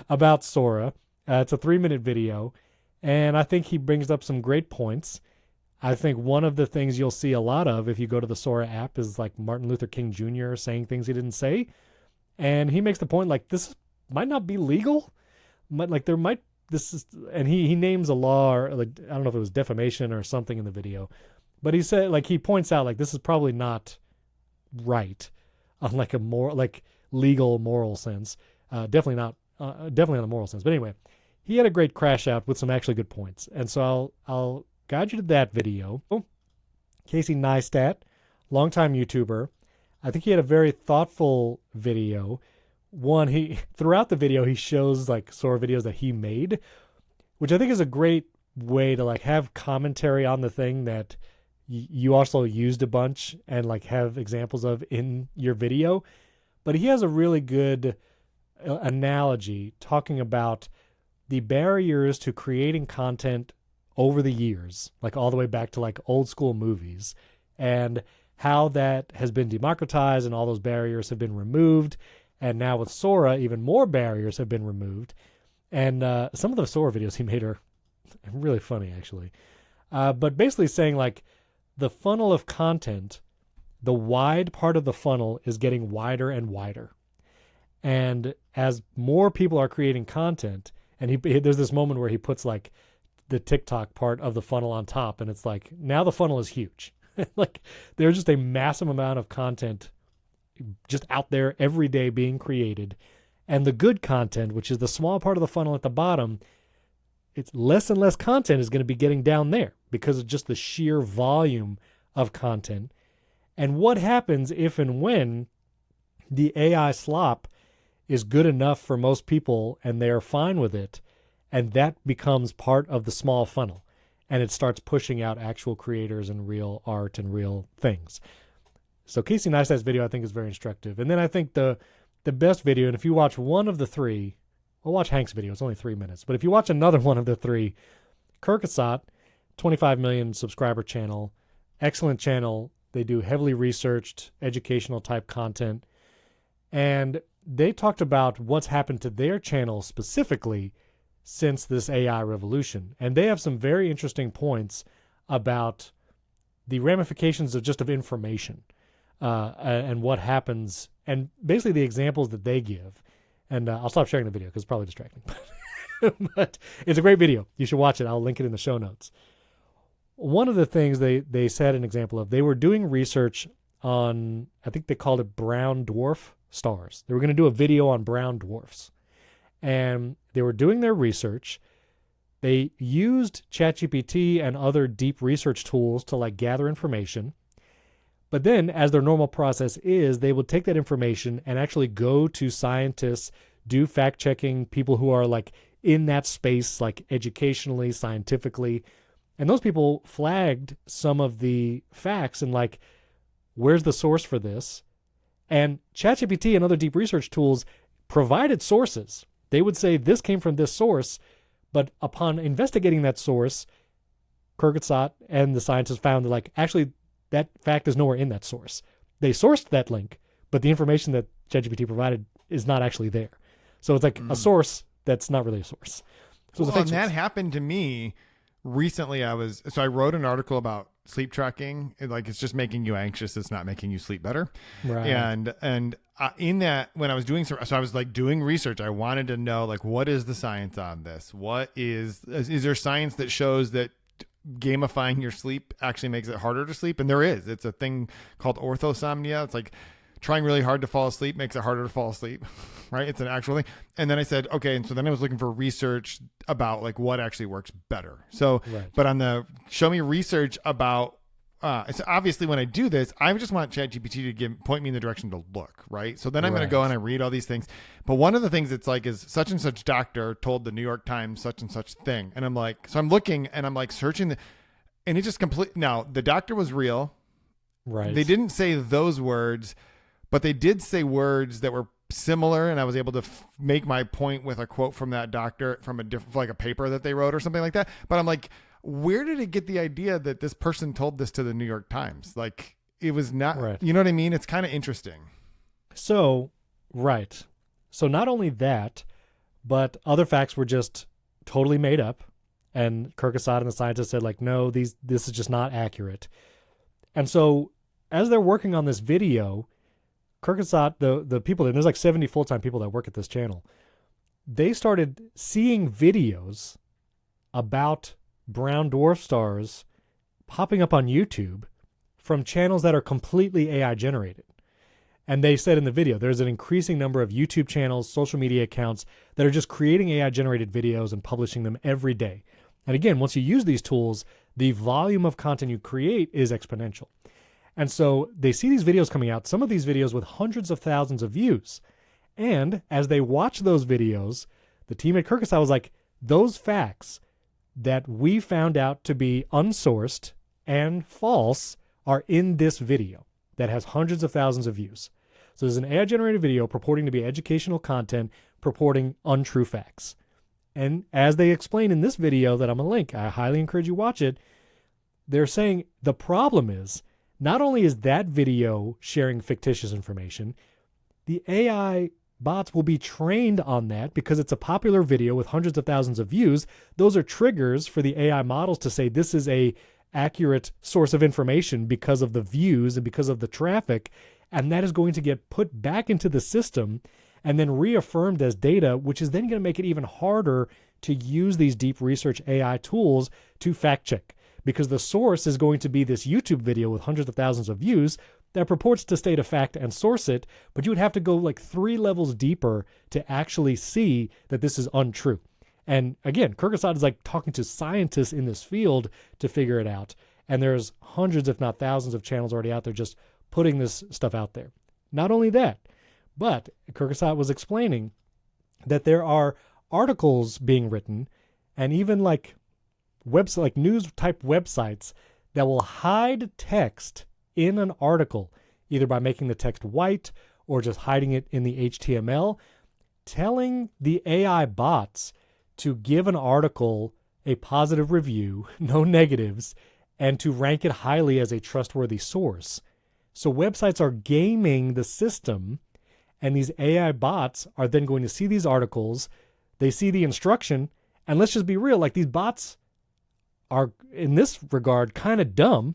about Sora. It's a 3-minute video, and I think he brings up some great points. I think one of the things you'll see a lot of if you go to the Sora app is like Martin Luther King Jr. saying things he didn't say. And he makes the point, like, this might not be legal. Like, there might, and he names a law, or, like, I don't know if it was defamation or something in the video, but he said, like, he points out, like, this is probably not right on, like, a more, like, legal moral sense. Definitely not a moral sense. But anyway, he had a great crash out with some actually good points. And so I'll guide you to that video. Casey Neistat, longtime YouTuber. I think he had a very thoughtful video. One, throughout the video, he shows, like, Sora videos that he made, which I think is a great way to, like, have commentary on the thing that you also used a bunch and, like, have examples of in your video. But he has a really good analogy talking about the barriers to creating content over the years, like all the way back to, like, old school movies, and how that has been democratized and all those barriers have been removed. And now with Sora, even more barriers have been removed. And some of the Sora videos he made are really funny, actually. But basically saying like the funnel of content, the wide part of the funnel is getting wider and wider. And as more people are creating content, and there's this moment where he puts like the TikTok part of the funnel on top, and it's like, now the funnel is huge. Like there's just a massive amount of content just out there every day being created. And the good content, which is the small part of the funnel at the bottom, it's less and less content is going to be getting down there because of just the sheer volume of content. And what happens if and when the AI slop is good enough for most people and they're fine with it, and that becomes part of the small funnel, and it starts pushing out actual creators and real art and real things. So Casey Neistat's video, I think, is very instructive. And then I think the best video, and if you watch one of the three, well, watch Hank's video. It's only 3 minutes. But if you watch another one of the three, Kirkasat, 25 million subscriber channel, excellent channel. They do heavily researched educational type content. And they talked about what's happened to their channel specifically since this AI revolution. And they have some very interesting points about the ramifications of information and what happens, and basically the examples that they give. And I'll stop sharing the video because it's probably distracting. But it's a great video. You should watch it. I'll link it in the show notes. One of the things they said an example of, they were doing research on, I think they called it brown dwarf stars. They were going to do a video on brown dwarfs. And they were doing their research. They used ChatGPT and other deep research tools to like gather information. But then, as their normal process is, they would take that information and actually go to scientists, do fact-checking, people who are like in that space, like educationally, scientifically. And those people flagged some of the facts and like, where's the source for this? And ChatGPT and other deep research tools provided sources. They would say this came from this source, but upon investigating that source, Kirkasat and the scientists found that like, actually, that fact is nowhere in that source. They sourced that link, but the information that ChatGPT provided is not actually there. So it's like a source that's not really a source. So and that happened to me recently. I wrote an article about sleep tracking. It's just making you anxious. It's not making you sleep better. Right. And in that, when I was doing so I was like doing research. I wanted to know like, what is the science on this? What is there science that shows that gamifying your sleep actually makes it harder to sleep? And there is. It's a thing called orthosomnia. It's like trying really hard to fall asleep makes it harder to fall asleep, right? It's an actual thing. And then I said, okay. And so then I was looking for research about like what actually works better. So, right. But on the show me research about, it's obviously when I do this, I just want ChatGPT to point me in the direction to look, right? So then I'm going to go and I read all these things. But one of the things it's like is such and such doctor told the New York Times such and such thing. And I'm like, so I'm looking and I'm like searching and it just now the doctor was real. Right. They didn't say those words, but they did say words that were similar. And I was able to make my point with a quote from that doctor from a different, like a paper that they wrote or something like that. But I'm like, where did it get the idea that this person told this to the New York Times? Like it was not, right. You know what I mean? It's kind of interesting. So, right. So not only that, but other facts were just totally made up. And Kirkasat and the scientists said like, no, this is just not accurate. And so as they're working on this video, Kirkasat, the people, and there's like 70 full-time people that work at this channel, they started seeing videos about brown dwarf stars popping up on YouTube from channels that are completely AI generated. And they said in the video, there's an increasing number of YouTube channels, social media accounts that are just creating AI generated videos and publishing them every day. And again, once you use these tools, the volume of content you create is exponential. And so they see these videos coming out, some of these videos with hundreds of thousands of views. And as they watch those videos, the team at Kirkasat was like, those facts that we found out to be unsourced and false are in this video that has hundreds of thousands of views. So there's an AI-generated video purporting to be educational content, purporting untrue facts. And as they explain in this video that I'm going to link, I highly encourage you watch it, they're saying the problem is, not only is that video sharing fictitious information, the AI bots will be trained on that because it's a popular video with hundreds of thousands of views. Those are triggers for the AI models to say this is a accurate source of information because of the views and because of the traffic. And that is going to get put back into the system and then reaffirmed as data, which is then going to make it even harder to use these deep research AI tools to fact check, because the source is going to be this YouTube video with hundreds of thousands of views that purports to state a fact and source it, but you would have to go like 3 levels deeper to actually see that this is untrue. And again, Kyrgyzstan is like talking to scientists in this field to figure it out. And there's hundreds, if not thousands, of channels already out there just putting this stuff out there. Not only that, but Kyrgyzstan was explaining that there are articles being written and even like website, like news type websites that will hide text in an article, either by making the text white or just hiding it in the HTML, telling the AI bots to give an article a positive review, no negatives, and to rank it highly as a trustworthy source. So websites are gaming the system, and these AI bots are then going to see these articles, they see the instruction, and let's just be real, like these bots are, in this regard, kind of dumb.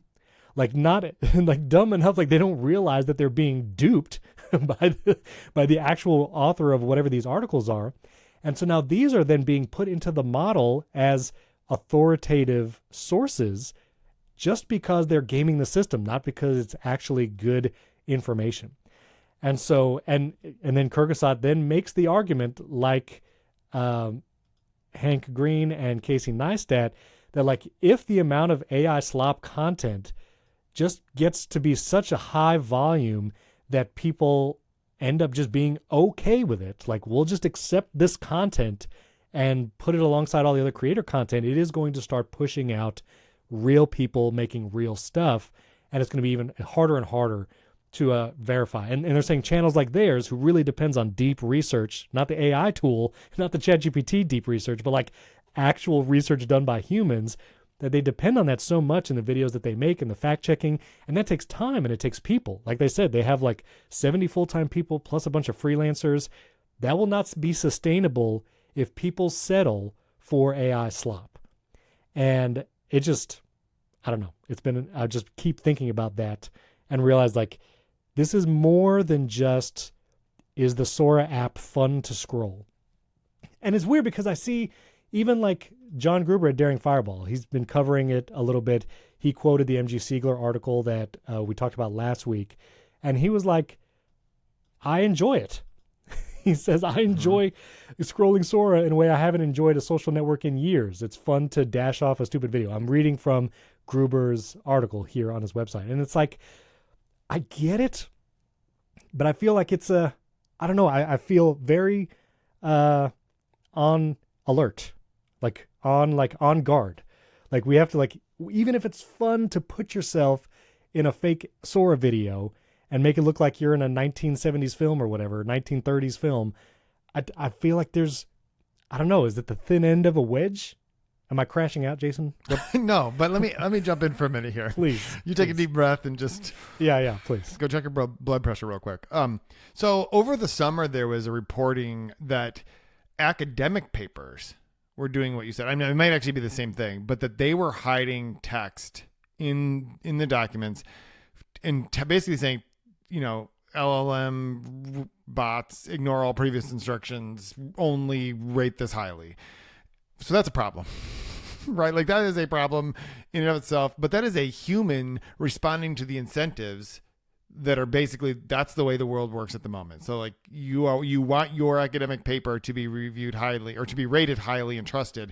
Like not like dumb enough, like they don't realize that they're being duped by the actual author of whatever these articles are. And so now these are then being put into the model as authoritative sources just because they're gaming the system, not because it's actually good information. And so, and then Kyrgyzstan then makes the argument like Hank Green and Casey Neistat, that like if the amount of AI slop content just gets to be such a high volume that people end up just being okay with it, like we'll just accept this content and put it alongside all the other creator content, it is going to start pushing out real people making real stuff, and it's going to be even harder and harder to verify. And they're saying channels like theirs, who really depends on deep research, not the AI tool, not the ChatGPT deep research, but like actual research done by humans, that they depend on that so much in the videos that they make and the fact checking. And that takes time and it takes people. Like they said, they have like 70 full-time people plus a bunch of freelancers. That will not be sustainable if people settle for AI slop. And it just, I don't know. I just keep thinking about that and realize like, this is more than just, is the Sora app fun to scroll? And it's weird because I see even like John Gruber at Daring Fireball, he's been covering it a little bit. He quoted the MG Siegler article that we talked about last week. And he was like, I enjoy it. He says, I enjoy scrolling Sora in a way I haven't enjoyed a social network in years. It's fun to dash off a stupid video. I'm reading from Gruber's article here on his website. And it's like, I get it, but I feel like it's I don't know. I feel very on alert, like on guard. Like we have to like, even if it's fun to put yourself in a fake Sora video and make it look like you're in a 1970s film or whatever, 1930s film, I feel like there's, I don't know, is it the thin end of a wedge? Am I crashing out, Jason? No, but let me jump in for a minute here. Please. You take a deep breath and just please go check your blood pressure real quick. So over the summer there was a reporting that academic papers were doing what you said. I mean, it might actually be the same thing, but that they were hiding text in the documents and basically saying, you know, LLM bots ignore all previous instructions, only rate this highly. So that's a problem, right? Like that is a problem in and of itself, but that is a human responding to the incentives that are basically, that's the way the world works at the moment. So like you want your academic paper to be reviewed highly or to be rated highly and trusted.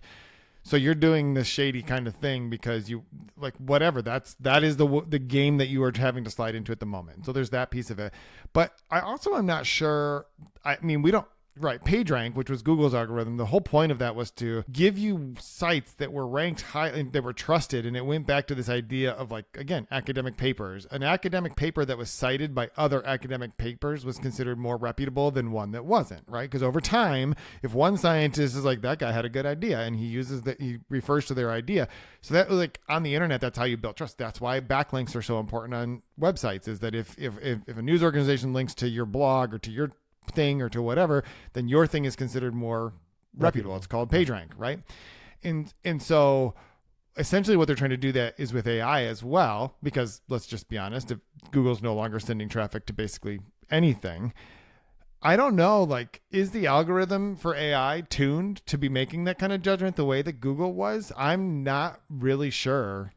So you're doing this shady kind of thing because you like whatever, that is the game that you are having to slide into at the moment. So there's that piece of it. But I also am not sure. I mean, we don't, right. PageRank, which was Google's algorithm, the whole point of that was to give you sites that were ranked high and that were trusted. And it went back to this idea of like, again, academic papers. An academic paper that was cited by other academic papers was considered more reputable than one that wasn't, right? Because over time, if one scientist is like, that guy had a good idea and he refers to their idea. So that was like on the internet, that's how you build trust. That's why backlinks are so important on websites, is that if a news organization links to your blog or to your thing or to whatever, then your thing is considered more reputable. It's called PageRank, right? And so essentially what they're trying to do that is with AI as well, because let's just be honest, if Google's no longer sending traffic to basically anything, I don't know, like, is the algorithm for AI tuned to be making that kind of judgment the way that Google was? I'm not really sure.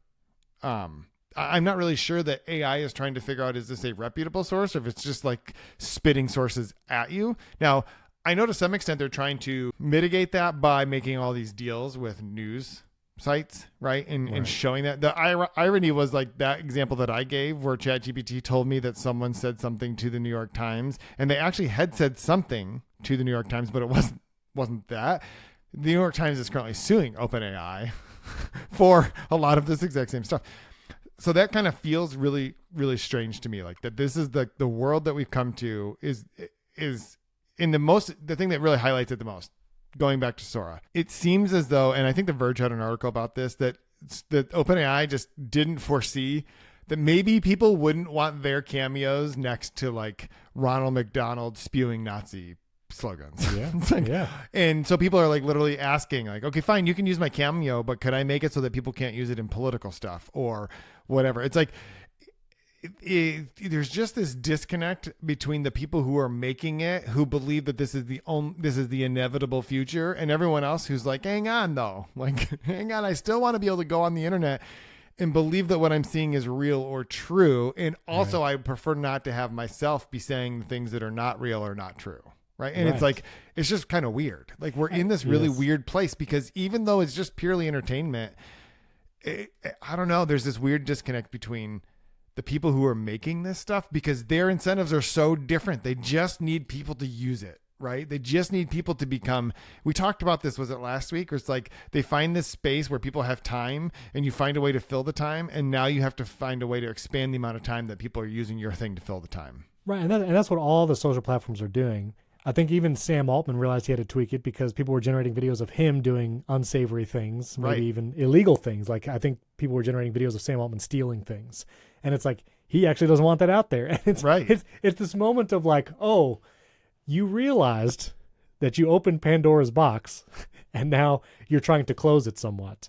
I'm not really sure that AI is trying to figure out, is this a reputable source, or if it's just like spitting sources at you. Now, I know to some extent they're trying to mitigate that by making all these deals with news sites, right? And showing that. The irony was like that example that I gave where ChatGPT told me that someone said something to the New York Times, and they actually had said something to the New York Times, but it wasn't that. The New York Times is currently suing OpenAI for a lot of this exact same stuff. So that kind of feels really, really strange to me. Like that this is the world that we've come to is in the thing that really highlights it the most. Going back to Sora, it seems as though, and I think the Verge had an article about this, that OpenAI just didn't foresee that maybe people wouldn't want their cameos next to like Ronald McDonald spewing Nazi slogans. Yeah. Like, yeah. And so people are like literally asking like, okay, fine, you can use my cameo, but could I make it so that people can't use it in political stuff or whatever? It's like, there's just this disconnect between the people who are making it, who believe that this is the inevitable future, and everyone else who's like, hang on though, like, hang on, I still want to be able to go on the internet and believe that what I'm seeing is real or true. And also I prefer not to have myself be saying things that are not real or not true. Right. And it's like, it's just kind of weird. Like we're in this really weird place because even though it's just purely entertainment, I don't know, there's this weird disconnect between the people who are making this stuff because their incentives are so different. They just need people to use it, right? They just need people to become, we talked about this, was it last week? Or it's like they find this space where people have time and you find a way to fill the time. And now you have to find a way to expand the amount of time that people are using your thing to fill the time. Right. And that's what all the social platforms are doing. I think even Sam Altman realized he had to tweak it because people were generating videos of him doing unsavory things, maybe even illegal things. Like I think people were generating videos of Sam Altman stealing things. And it's like, he actually doesn't want that out there. And it's this moment of like, oh, you realized that you opened Pandora's box and now you're trying to close it somewhat.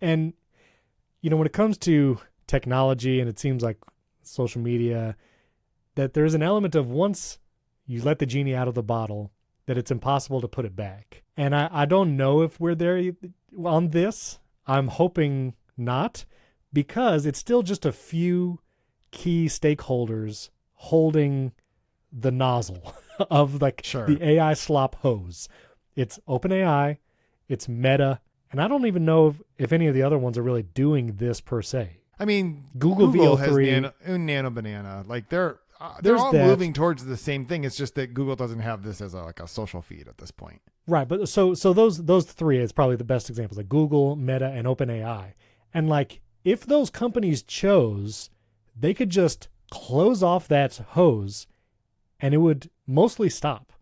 And, you know, when it comes to technology and it seems like social media, that there's an element of once you let the genie out of the bottle, that it's impossible to put it back. And I don't know if we're there on this. I'm hoping not, because it's still just a few key stakeholders holding the nozzle of like the AI slop hose. It's OpenAI, it's Meta, and I don't even know if any of the other ones are really doing this per se. I mean, Google VO3 has Nano Banana. Like they're all moving towards the same thing. It's just that Google doesn't have this as a social feed at this point. Right, but so those three is probably the best examples, like Google, Meta, and OpenAI. And like if those companies chose, they could just close off that hose and it would mostly stop.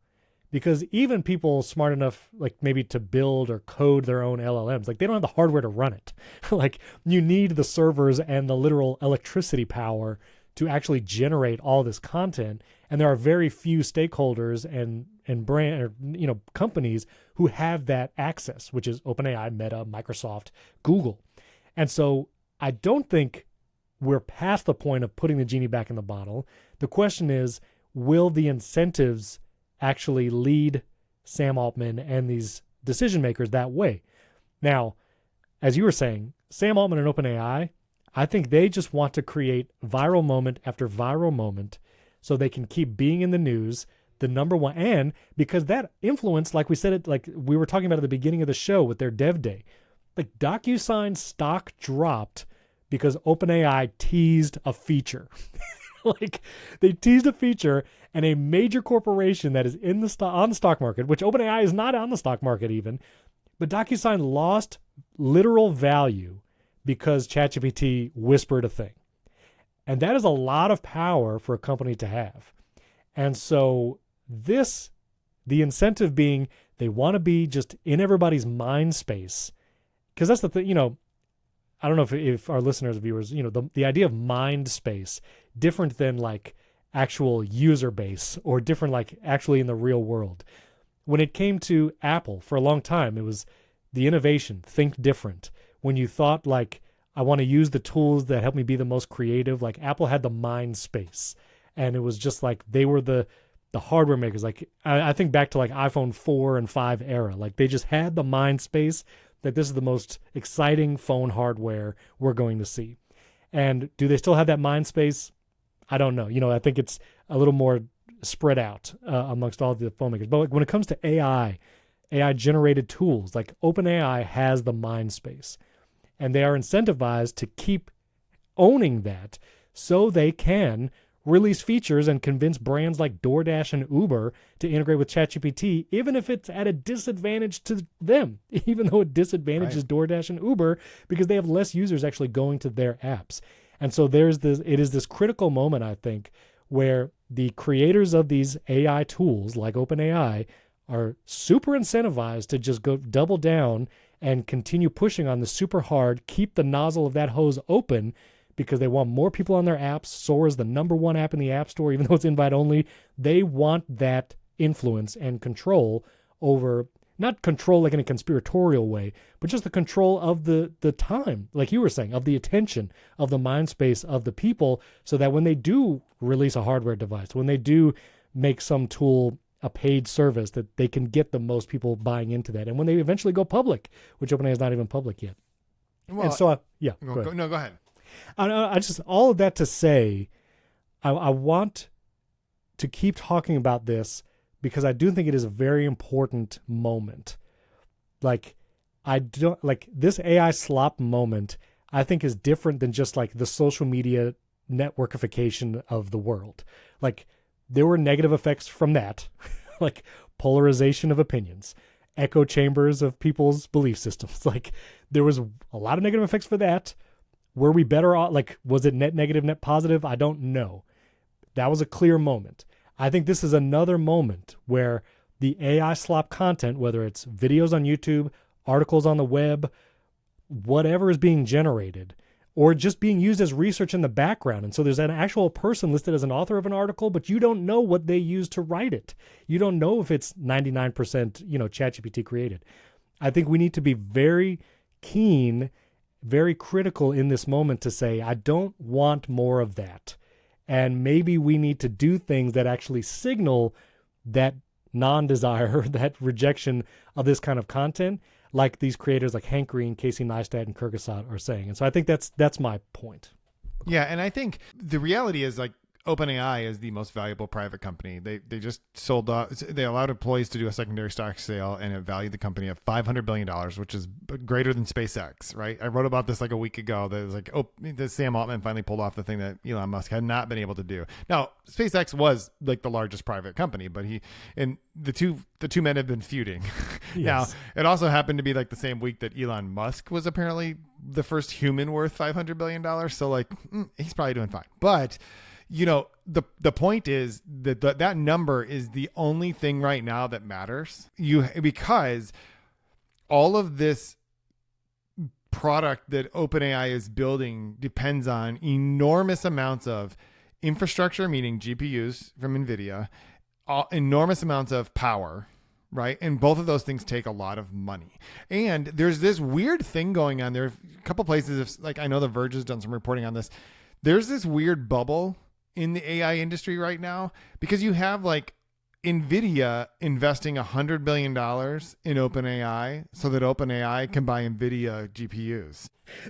Because even people smart enough, like maybe to build or code their own LLMs, like they don't have the hardware to run it. Like you need the servers and the literal electricity power to actually generate all this content. And there are very few stakeholders and brand or, you know, companies who have that access, which is OpenAI, Meta, Microsoft, Google. And so I don't think we're past the point of putting the genie back in the bottle. The question is, will the incentives actually lead Sam Altman and these decision makers that way? Now, as you were saying, Sam Altman and OpenAI, I think they just want to create viral moment after viral moment so they can keep being in the news, the number one, and because that influence, like we said it, like we were talking about at the beginning of the show with their Dev Day, like DocuSign stock dropped because OpenAI teased a feature. Like they teased a feature and a major corporation that is in the on the stock market, which OpenAI is not on the stock market even, but DocuSign lost literal value because ChatGPT whispered a thing. And that is a lot of power for a company to have. And so the incentive being they want to be just in everybody's mind space. Because that's the thing, you know, I don't know if our listeners, viewers, you know, the idea of mind space, different than like actual user base or different, like actually in the real world. When it came to Apple, for a long time, it was the innovation, think different. When you thought like, I want to use the tools that help me be the most creative, like Apple had the mind space. And it was just like they were the hardware makers. Like I think back to like iPhone 4 and 5 era. Like they just had the mind space that this is the most exciting phone hardware we're going to see. And do they still have that mind space? I don't know. I think it's a little more spread out amongst all the phone makers. But like when it comes to AI generated tools, like OpenAI has the mind space, and they are incentivized to keep owning that so they can release features and convince brands like DoorDash and Uber to integrate with ChatGPT, even if it's at a disadvantage to them, even though it disadvantages DoorDash and Uber because they have less users actually going to their apps. And so it is this critical moment, I think, where the creators of these AI tools like OpenAI are super incentivized to just go double down and continue pushing on the super hard, keep the nozzle of that hose open, because they want more people on their apps. Sora is the #1 app in the App Store, even though it's invite only. They want that influence and control over, not control like in a conspiratorial way, but just the control of the time, like you were saying, of the attention, of the mind space of the people, so that when they do release a hardware device, when they do make some tool a paid service, that they can get the most people buying into that. And when they eventually go public, which OpenAI is not even public yet. Well, and so, go ahead. I just, all of that to say, I want to keep talking about this because I do think it is a very important moment. Like, this AI slop moment, I think is different than just like the social media networkification of the world. Like, there were negative effects from that, like polarization of opinions, echo chambers of people's belief systems. Like, there was a lot of negative effects for that. Were we better off? Like, was it net negative, net positive? I don't know. That was a clear moment. I think this is another moment where the AI slop content, whether it's videos on YouTube, articles on the web, whatever is being generated, or just being used as research in the background. And so there's an actual person listed as an author of an article, but you don't know what they used to write it. You don't know if it's 99%, ChatGPT created. I think we need to be very keen, very critical in this moment to say, I don't want more of that. And maybe we need to do things that actually signal that non-desire, that rejection of this kind of content, like these creators like Hank Green, Casey Neistat, and Kyrgyzstan are saying. And so I think that's my point. Yeah, and I think the reality is, like, OpenAI is the most valuable private company. They just sold off. They allowed employees to do a secondary stock sale, and it valued the company at $500 billion, which is greater than SpaceX, right? I wrote about this like a week ago. That was like, the Sam Altman finally pulled off the thing that Elon Musk had not been able to do. Now, SpaceX was like the largest private company, but the two men have been feuding. Yes. Now, it also happened to be like the same week that Elon Musk was apparently the first human worth $500 billion. So like, he's probably doing fine. But the point is that number is the only thing right now that matters. Because all of this product that OpenAI is building depends on enormous amounts of infrastructure, meaning GPUs from NVIDIA, enormous amounts of power, right? And both of those things take a lot of money. And there's this weird thing going on. There are a couple places, like I know the Verge has done some reporting on this. There's this weird bubble in the AI industry right now, because you have like NVIDIA investing $100 billion in OpenAI so that OpenAI can buy NVIDIA GPUs.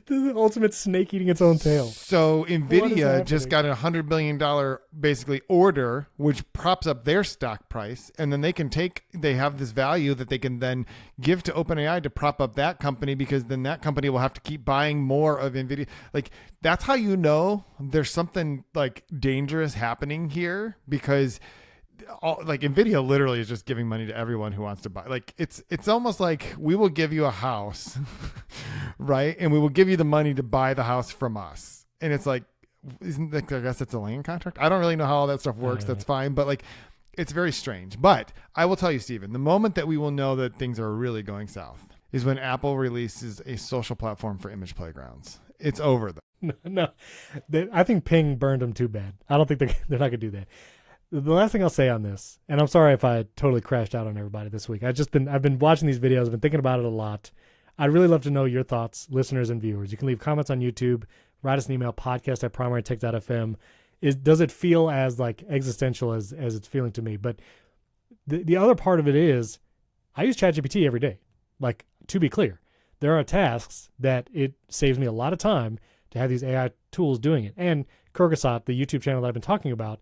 The ultimate snake eating its own tail. So NVIDIA just got a $100 billion basically order, which props up their stock price. And then they have this value that they can then give to OpenAI to prop up that company, because then that company will have to keep buying more of NVIDIA. Like, that's how you know there's something like dangerous happening here, because like NVIDIA literally is just giving money to everyone who wants to buy. Like, it's almost like, we will give you a house, right? And we will give you the money to buy the house from us. And it's like, isn't that, I guess it's a land contract. I don't really know how all that stuff works. That's fine. But like, it's very strange. But I will tell you, Stephen, the moment that we will know that things are really going south is when Apple releases a social platform for image playgrounds. It's over though. No. I think Ping burned them too bad. I don't think they're not gonna do that. The last thing I'll say on this, and I'm sorry if I totally crashed out on everybody this week. I've been watching these videos, I've been thinking about it a lot. I'd really love to know your thoughts, listeners and viewers. You can leave comments on YouTube, write us an email, podcast@primarytech.fm. Does it feel as like existential as it's feeling to me? But the other part of it is I use ChatGPT every day. Like, to be clear, there are tasks that it saves me a lot of time to have these AI tools doing it. And Kyrgyzstan, the YouTube channel that I've been talking about,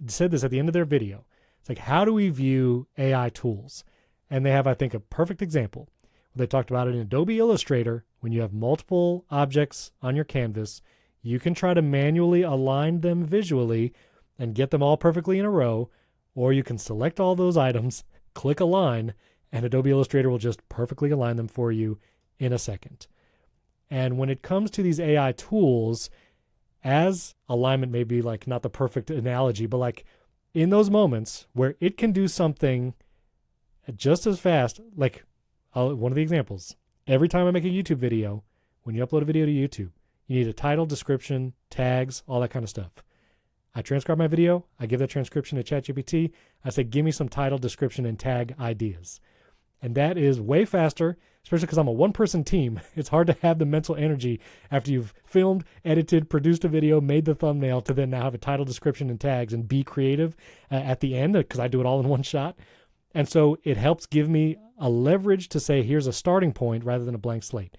said this at the end of their video. It's like, how do we view AI tools? And they have, I think, a perfect example. They talked about it in Adobe Illustrator. When you have multiple objects on your canvas, you can try to manually align them visually and get them all perfectly in a row, or you can select all those items, click align, and Adobe Illustrator will just perfectly align them for you in a second. And when it comes to these AI tools, as alignment may be like not the perfect analogy, but like in those moments where it can do something just as fast, like one of the examples, every time I make a YouTube video, when you upload a video to YouTube, you need a title, description, tags, all that kind of stuff. I transcribe my video, I give that transcription to ChatGPT, I say, give me some title, description, and tag ideas. And that is way faster, especially because I'm a one-person team. It's hard to have the mental energy after you've filmed, edited, produced a video, made the thumbnail, to then now have a title, description, and tags and be creative at the end, because I do it all in one shot. And so it helps give me a leverage to say, here's a starting point rather than a blank slate.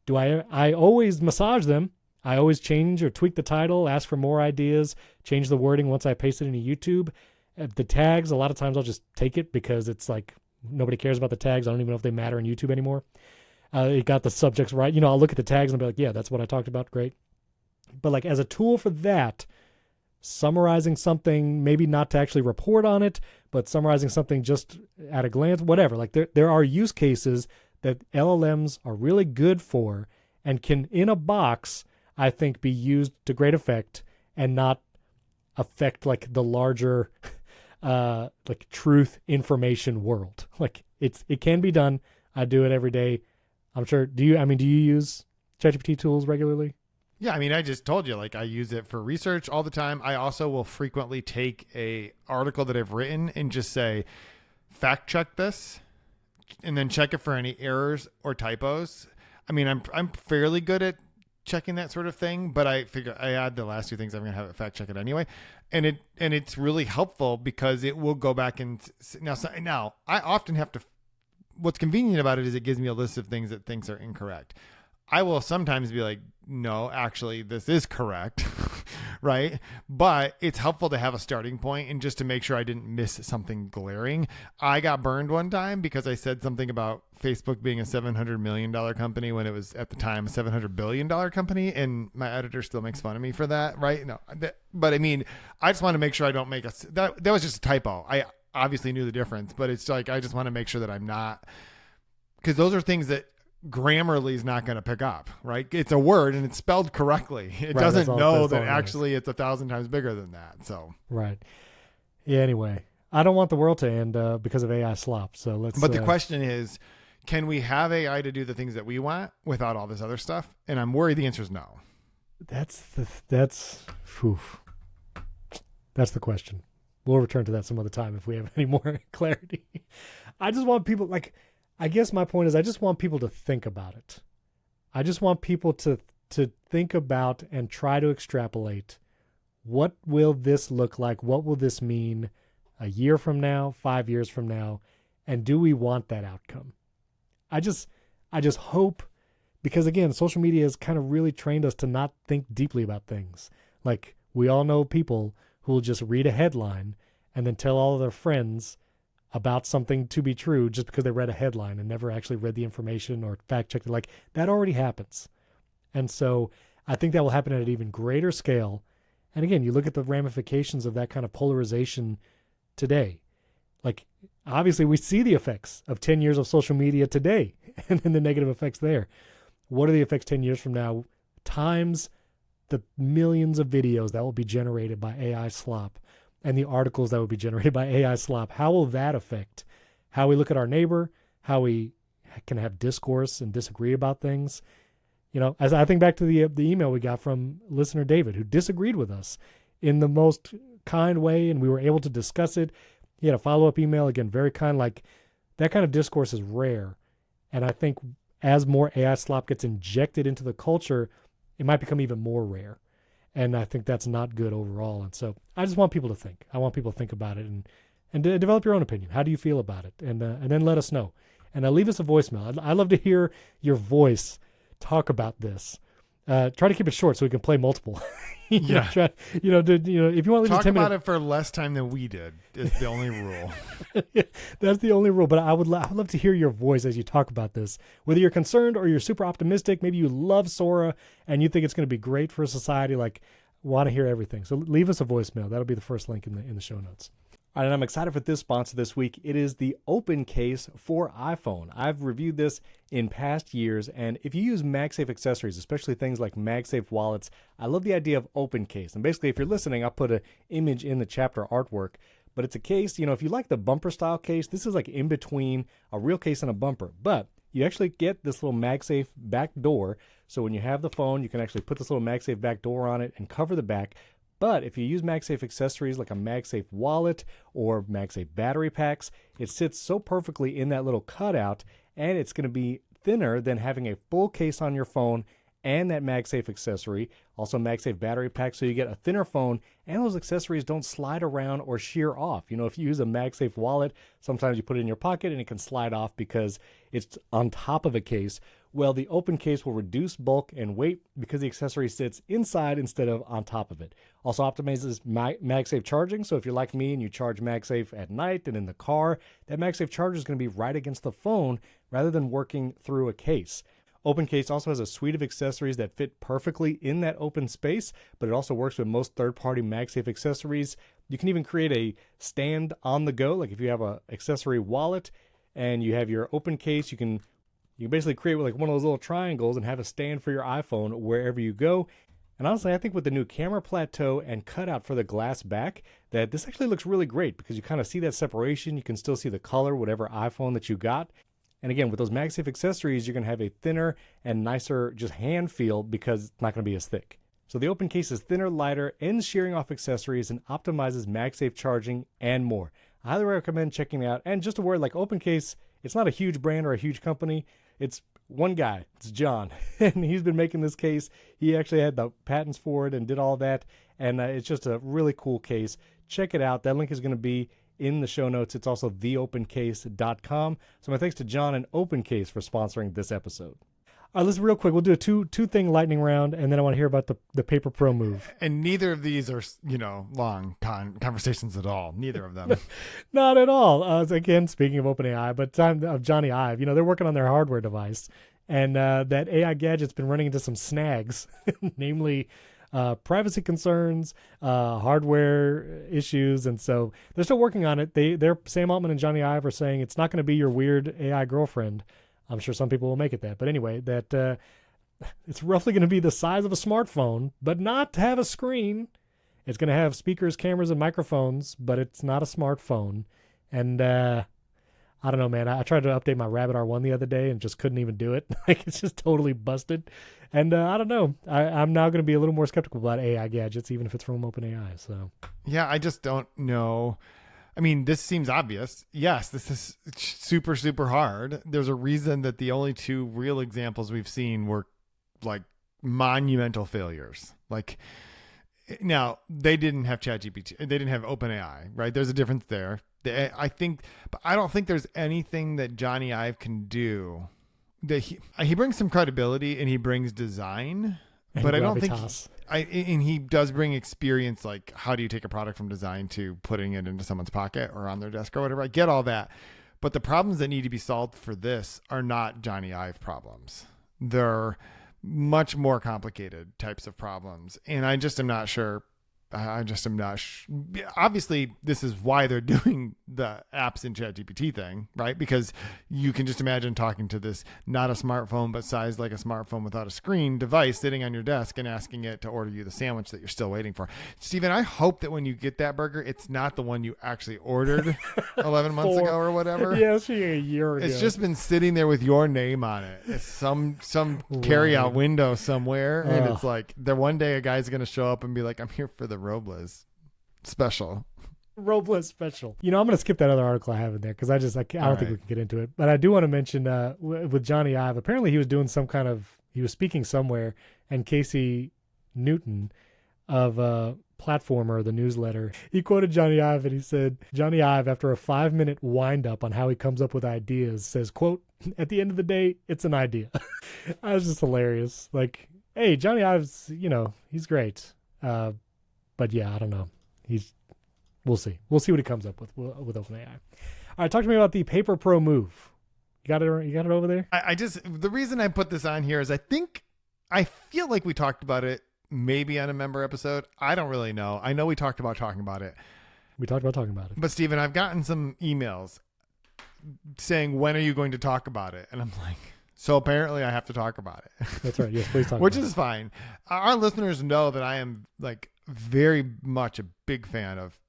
Do I always massage them. I always change or tweak the title, ask for more ideas, change the wording once I paste it into YouTube. The tags, a lot of times I'll just take it because it's like nobody cares about the tags. I don't even know if they matter in YouTube anymore. It got the subjects right. You know, I'll look at the tags and be like, yeah, that's what I talked about. Great. But like as a tool for that, summarizing something, maybe not to actually report on it, but summarizing something just at a glance, whatever. Like there are use cases that LLMs are really good for and can, in a box, I think, be used to great effect and not affect like the larger like truth information world. Like it can be done. I do it every day. I'm sure. Do you use ChatGPT tools regularly? Yeah, I mean, I just told you, like, I use it for research all the time. I also will frequently take a article that I've written and just say, fact check this, and then check it for any errors or typos. I mean, I'm fairly good at checking that sort of thing, but I figure I add the last two things, I'm gonna have it fact check it anyway, and it's really helpful because it will go back and now I often have to. What's convenient about it is it gives me a list of things that thinks are incorrect. I will sometimes be like, no, actually, this is correct, right? But it's helpful to have a starting point and just to make sure I didn't miss something glaring. I got burned one time because I said something about Facebook being a $700 million company when it was at the time a $700 billion company, and my editor still makes fun of me for that, right? No, but I mean, I just want to make sure I don't make that was just a typo. I obviously knew the difference, but it's like I just want to make sure that I'm not, because those are things that Grammarly is not going to pick up, right? It's a word and it's spelled correctly. It right, doesn't know that actually it's 1,000 times bigger than that. So right. Yeah. Anyway, I don't want the world to end because of AI slop. So let's. But the question is, can we have AI to do the things that we want without all this other stuff? And I'm worried the answer is no. That's the question. We'll return to that some other time if we have any more clarity. I just want people I guess my point is I just want people to think about it. I just want people to think about and try to extrapolate. What will this look like? What will this mean a year from now, 5 years from now? And do we want that outcome? I just hope, because again, social media has kind of really trained us to not think deeply about things. Like we all know people who will just read a headline and then tell all of their friends about something to be true just because they read a headline and never actually read the information or fact checked it. Like that already happens. And so I think that will happen at an even greater scale. And again, you look at the ramifications of that kind of polarization today. Like obviously we see the effects of 10 years of social media today and then the negative effects there. What are the effects 10 years from now times the millions of videos that will be generated by AI slop and the articles that would be generated by AI slop? How will that affect how we look at our neighbor, how we can have discourse and disagree about things? As I think back to the email we got from listener David, who disagreed with us in the most kind way, and we were able to discuss it. He had a follow-up email, again, very kind. Like, that kind of discourse is rare. And I think as more AI slop gets injected into the culture, it might become even more rare. And I think that's not good overall. And so I just want people to think. I want people to think about it and develop your own opinion. How do you feel about it? And then let us know. And leave us a voicemail. I'd love to hear your voice talk about this. Try to keep it short so we can play multiple. If you want to leave talk 10 about minutes, it for less time than we did is the only rule. that's the only rule. But I would love to hear your voice as you talk about this. Whether you're concerned or you're super optimistic, maybe you love Sora and you think it's going to be great for society. Like, want to hear everything. So leave us a voicemail. That'll be the first link in the show notes. All right, and I'm excited for this sponsor this week. It is the Open Case for iPhone. I've reviewed this in past years, and if you use MagSafe accessories, especially things like MagSafe wallets, I love the idea of Open Case. And basically, if you're listening, I'll put an image in the chapter artwork, but it's a case, if you like the bumper style case, this is like in between a real case and a bumper, but you actually get this little MagSafe back door. So when you have the phone, you can actually put this little MagSafe back door on it and cover the back. But if you use MagSafe accessories like a MagSafe wallet or MagSafe battery packs, it sits so perfectly in that little cutout, and it's going to be thinner than having a full case on your phone and that MagSafe accessory. Also MagSafe battery pack, so you get a thinner phone, and those accessories don't slide around or shear off. If you use a MagSafe wallet, sometimes you put it in your pocket and it can slide off because it's on top of a case. Well, the Open Case will reduce bulk and weight because the accessory sits inside instead of on top of it. Also optimizes MagSafe charging, so if you're like me and you charge MagSafe at night and in the car, that MagSafe charger is going to be right against the phone rather than working through a case. Open Case also has a suite of accessories that fit perfectly in that open space, but it also works with most third-party MagSafe accessories. You can even create a stand on the go, like if you have an accessory wallet and you have your Open Case, you can basically create like one of those little triangles and have a stand for your iPhone wherever you go. And honestly, I think with the new camera plateau and cutout for the glass back, that this actually looks really great because you kind of see that separation. You can still see the color, whatever iPhone that you got. And again, with those MagSafe accessories, you're going to have a thinner and nicer just hand feel because it's not going to be as thick. So the Open Case is thinner, lighter, ends shearing off accessories, and optimizes MagSafe charging and more. I highly recommend checking it out. And just a word, like Open Case, it's not a huge brand or a huge company. It's one guy. It's John. And he's been making this case. He actually had the patents for it and did all that. And it's just a really cool case. Check it out. That link is going to be in the show notes. It's also theopencase.com. So my thanks to John and Open Case for sponsoring this episode. All right, let's real quick. We'll do a two-thing lightning round, and then I want to hear about the Paper Pro move. And neither of these are, long conversations at all. Neither of them. Not at all. Again, speaking of OpenAI, but time of Jony Ive, they're working on their hardware device, and that AI gadget's been running into some snags, namely privacy concerns, hardware issues, and so they're still working on it. They're Sam Altman and Jony Ive are saying it's not going to be your weird AI girlfriend. I'm sure some people will make it that. But anyway, that it's roughly going to be the size of a smartphone, but not have a screen. It's going to have speakers, cameras, and microphones, but it's not a smartphone. And I don't know, man. I tried to update my Rabbit R1 the other day and just couldn't even do it. It's just totally busted. And I don't know. I'm now going to be a little more skeptical about AI gadgets, even if it's from OpenAI. So yeah, I just don't know. I mean, this seems obvious. Yes, this is super, super hard. There's a reason that the only two real examples we've seen were like monumental failures. Like, now they didn't have ChatGPT. They didn't have OpenAI, right? There's a difference there. But I don't think there's anything that Jony Ive can do. That he brings some credibility and he brings design, but I don't think. And he does bring experience, like how do you take a product from design to putting it into someone's pocket or on their desk or whatever. I get all that. But the problems that need to be solved for this are not Jony Ive problems. They're much more complicated types of problems. And I just am not sure I just am not. Obviously, this is why they're doing the apps in ChatGPT thing, right? Because you can just imagine talking to this not a smartphone but sized like a smartphone without a screen device sitting on your desk and asking it to order you the sandwich that you're still waiting for. Steven, I hope that when you get that burger, it's not the one you actually ordered 11 months ago or whatever. Yeah, it's a year ago. It's just been sitting there with your name on it. It's some carry out window somewhere, and it's like there one day a guy's gonna show up and be like, "I'm here for the Robles special." Robles special. I'm going to skip that other article I have in there because I don't think we can get into it. But I do want to mention with Jony Ive, apparently he was doing he was speaking somewhere, and Casey Newton of Platformer, the newsletter, he quoted Jony Ive and he said, Jony Ive, after a 5-minute wind up on how he comes up with ideas, says, quote, "At the end of the day, it's an idea." That was just hilarious. Like, hey, Jony Ive's, he's great. But yeah, I don't know. We'll see. We'll see what he comes up with OpenAI. All right, talk to me about the Paper Pro Move. You got it over there? The reason I put this on here is I feel like we talked about it maybe on a member episode. I don't really know. I know we talked about talking about it. We talked about talking about it. But Steven, I've gotten some emails saying, when are you going to talk about it? And I'm like, so apparently I have to talk about it. That's right. Yes, please talk Which about is fine. Our listeners know that I am like very much a big fan of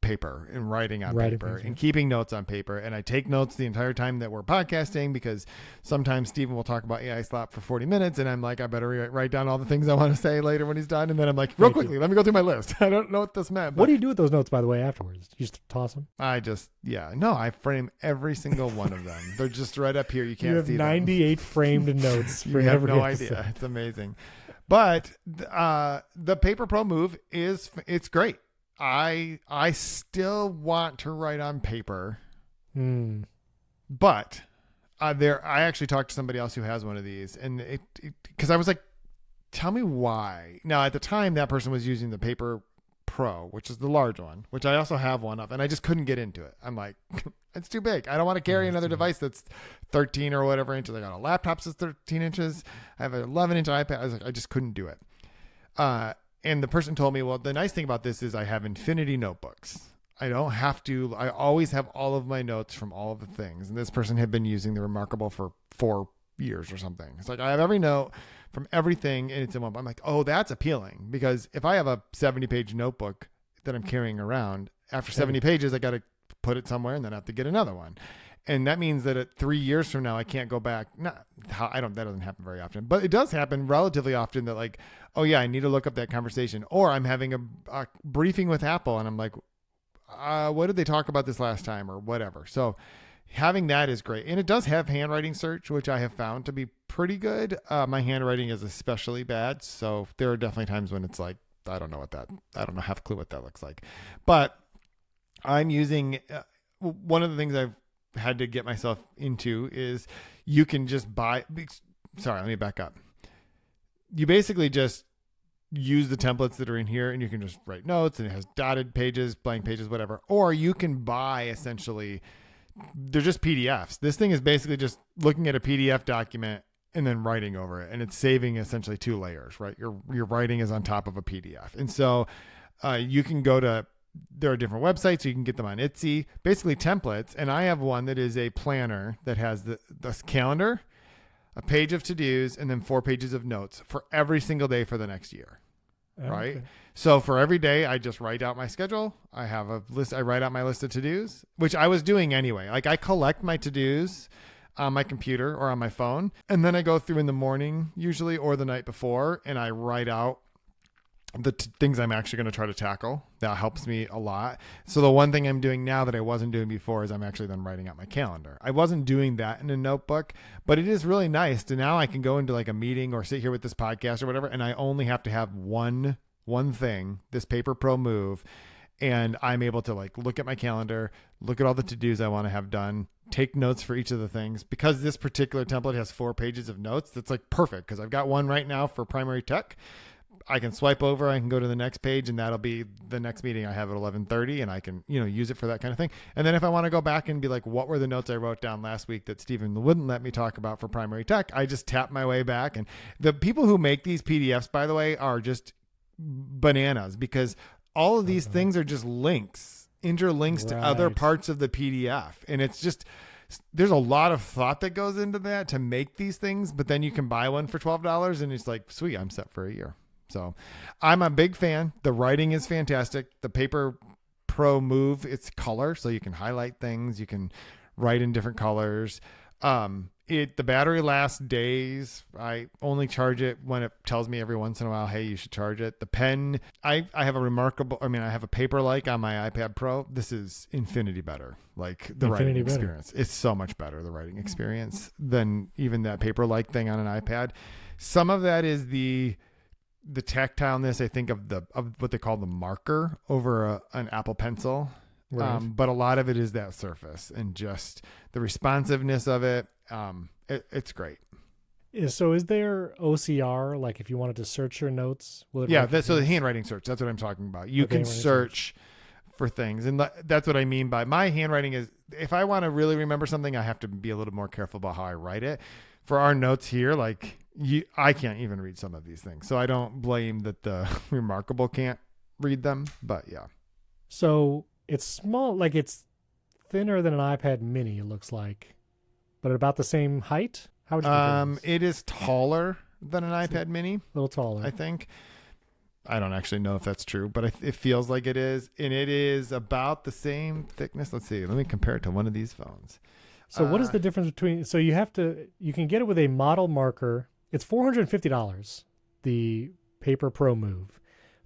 paper and writing paper and keeping notes on paper. And I take notes the entire time that we're podcasting, because sometimes Steven will talk about AI Slop for 40 minutes and I'm like, I better write down all the things I want to say later when he's done. And then I'm like, real quickly, let me go through my list. I don't know what this meant. What do you do with those notes, by the way, afterwards? You just toss them? I frame every single one of them. They're just right up here. You can't see them. You have 98 framed notes for you have every no episode. idea. It's amazing. But the Paper Pro Move it's great. I still want to write on paper, but I actually talked to somebody else who has one of these, and because I was like, tell me why. Now at the time that person was using the Paper Pro, which is the large one, which I also have one of, and I just couldn't get into it. I'm like, it's too big. I don't want to carry another device that's 13 or whatever inches. I got a laptop that's 13 inches. I have an 11-inch iPad. I was like, I just couldn't do it. And the person told me, well, the nice thing about this is I have infinity notebooks. I always have all of my notes from all of the things. And this person had been using the Remarkable for 4 years or something. It's like, I have every note from everything and it's in one. I'm like, oh, that's appealing, because if I have a 70-page notebook that I'm carrying around, after 70 pages, I got to put it somewhere and then I have to get another one. And that means that at 3 years from now, I can't go back. That doesn't happen very often, but it does happen relatively often that like, oh yeah, I need to look up that conversation, or I'm having a briefing with Apple and I'm like, what did they talk about this last time or whatever. So having that is great. And it does have handwriting search, which I have found to be pretty good. My handwriting is especially bad. So there are definitely times when it's like, I don't have a clue what that looks like, but I'm using, one of the things I've had to get myself into is you can just let me back up. You basically just use the templates that are in here and you can just write notes, and it has dotted pages, blank pages, whatever. Or you can buy, essentially, they're just PDFs. This thing is basically just looking at a PDF document and then writing over it. And it's saving essentially 2 layers, right? Your writing is on top of a PDF. And so you can there are different websites. You can get them on Etsy, basically templates. And I have one that is a planner that has the calendar, a page of to-dos, and then 4 pages of notes for every single day for the next year. Okay. Right. So for every day, I just write out my schedule. I have a list. I write out my list of to-dos, which I was doing anyway. Like I collect my to-dos on my computer or on my phone. And then I go through in the morning usually, or the night before, and I write out the things I'm actually going to try to tackle. That helps me a lot. So the one thing I'm doing now that I wasn't doing before is I'm actually then writing out my calendar. I wasn't doing that in a notebook, but it is really nice to now I can go into like a meeting or sit here with this podcast or whatever, and I only have to have one thing, this Paper Pro Move, and I'm able to like look at my calendar, look at all the to-dos I want to have done, take notes for each of the things. Because this particular template has 4 pages of notes, that's like perfect, because I've got one right now for primary tech. I can swipe over, I can go to the next page, and that'll be the next meeting I have at 11:30, and I can, use it for that kind of thing. And then if I want to go back and be like, what were the notes I wrote down last week that Stephen wouldn't let me talk about for primary tech? I just tap my way back. And the people who make these PDFs, by the way, are just bananas, because all of these things are just links, interlinks to other Right. parts of the PDF. And it's just, there's a lot of thought that goes into that to make these things, but then you can buy one for $12 and it's like, sweet, I'm set for a year. So I'm a big fan. The writing is fantastic. The Paper Pro Move, it's color, so you can highlight things. You can write in different colors. The battery lasts days. I only charge it when it tells me every once in a while, hey, you should charge it. The pen, I have a Paper-like on my iPad Pro. This is infinity better. Like the writing experience. It's so much better, the writing experience, than even that Paper-like thing on an iPad. Some of that is the tactileness, I think, of what they call the marker over an Apple Pencil. Right. But a lot of it is that surface and just the responsiveness of it. It's great. So is there OCR, like if you wanted to search your notes? Will it Yeah, recognize- so the handwriting search, that's what I'm talking about. You can handwriting search for things. And that's what I mean by my handwriting is, if I want to really remember something, I have to be a little more careful about how I write it. For our notes here, like I can't even read some of these things. So I don't blame that the Remarkable can't read them, but yeah. So it's small, like it's thinner than an iPad mini, it looks like, but about the same height? How would you compare this? It is taller than an iPad mini, A little taller. I think. I don't actually know if that's true, but it feels like it is. And it is about the same thickness. Let's see. Let me compare it to one of these phones. So what is the difference between, so you can get it with a model marker. It's $450, the Paper Pro Move.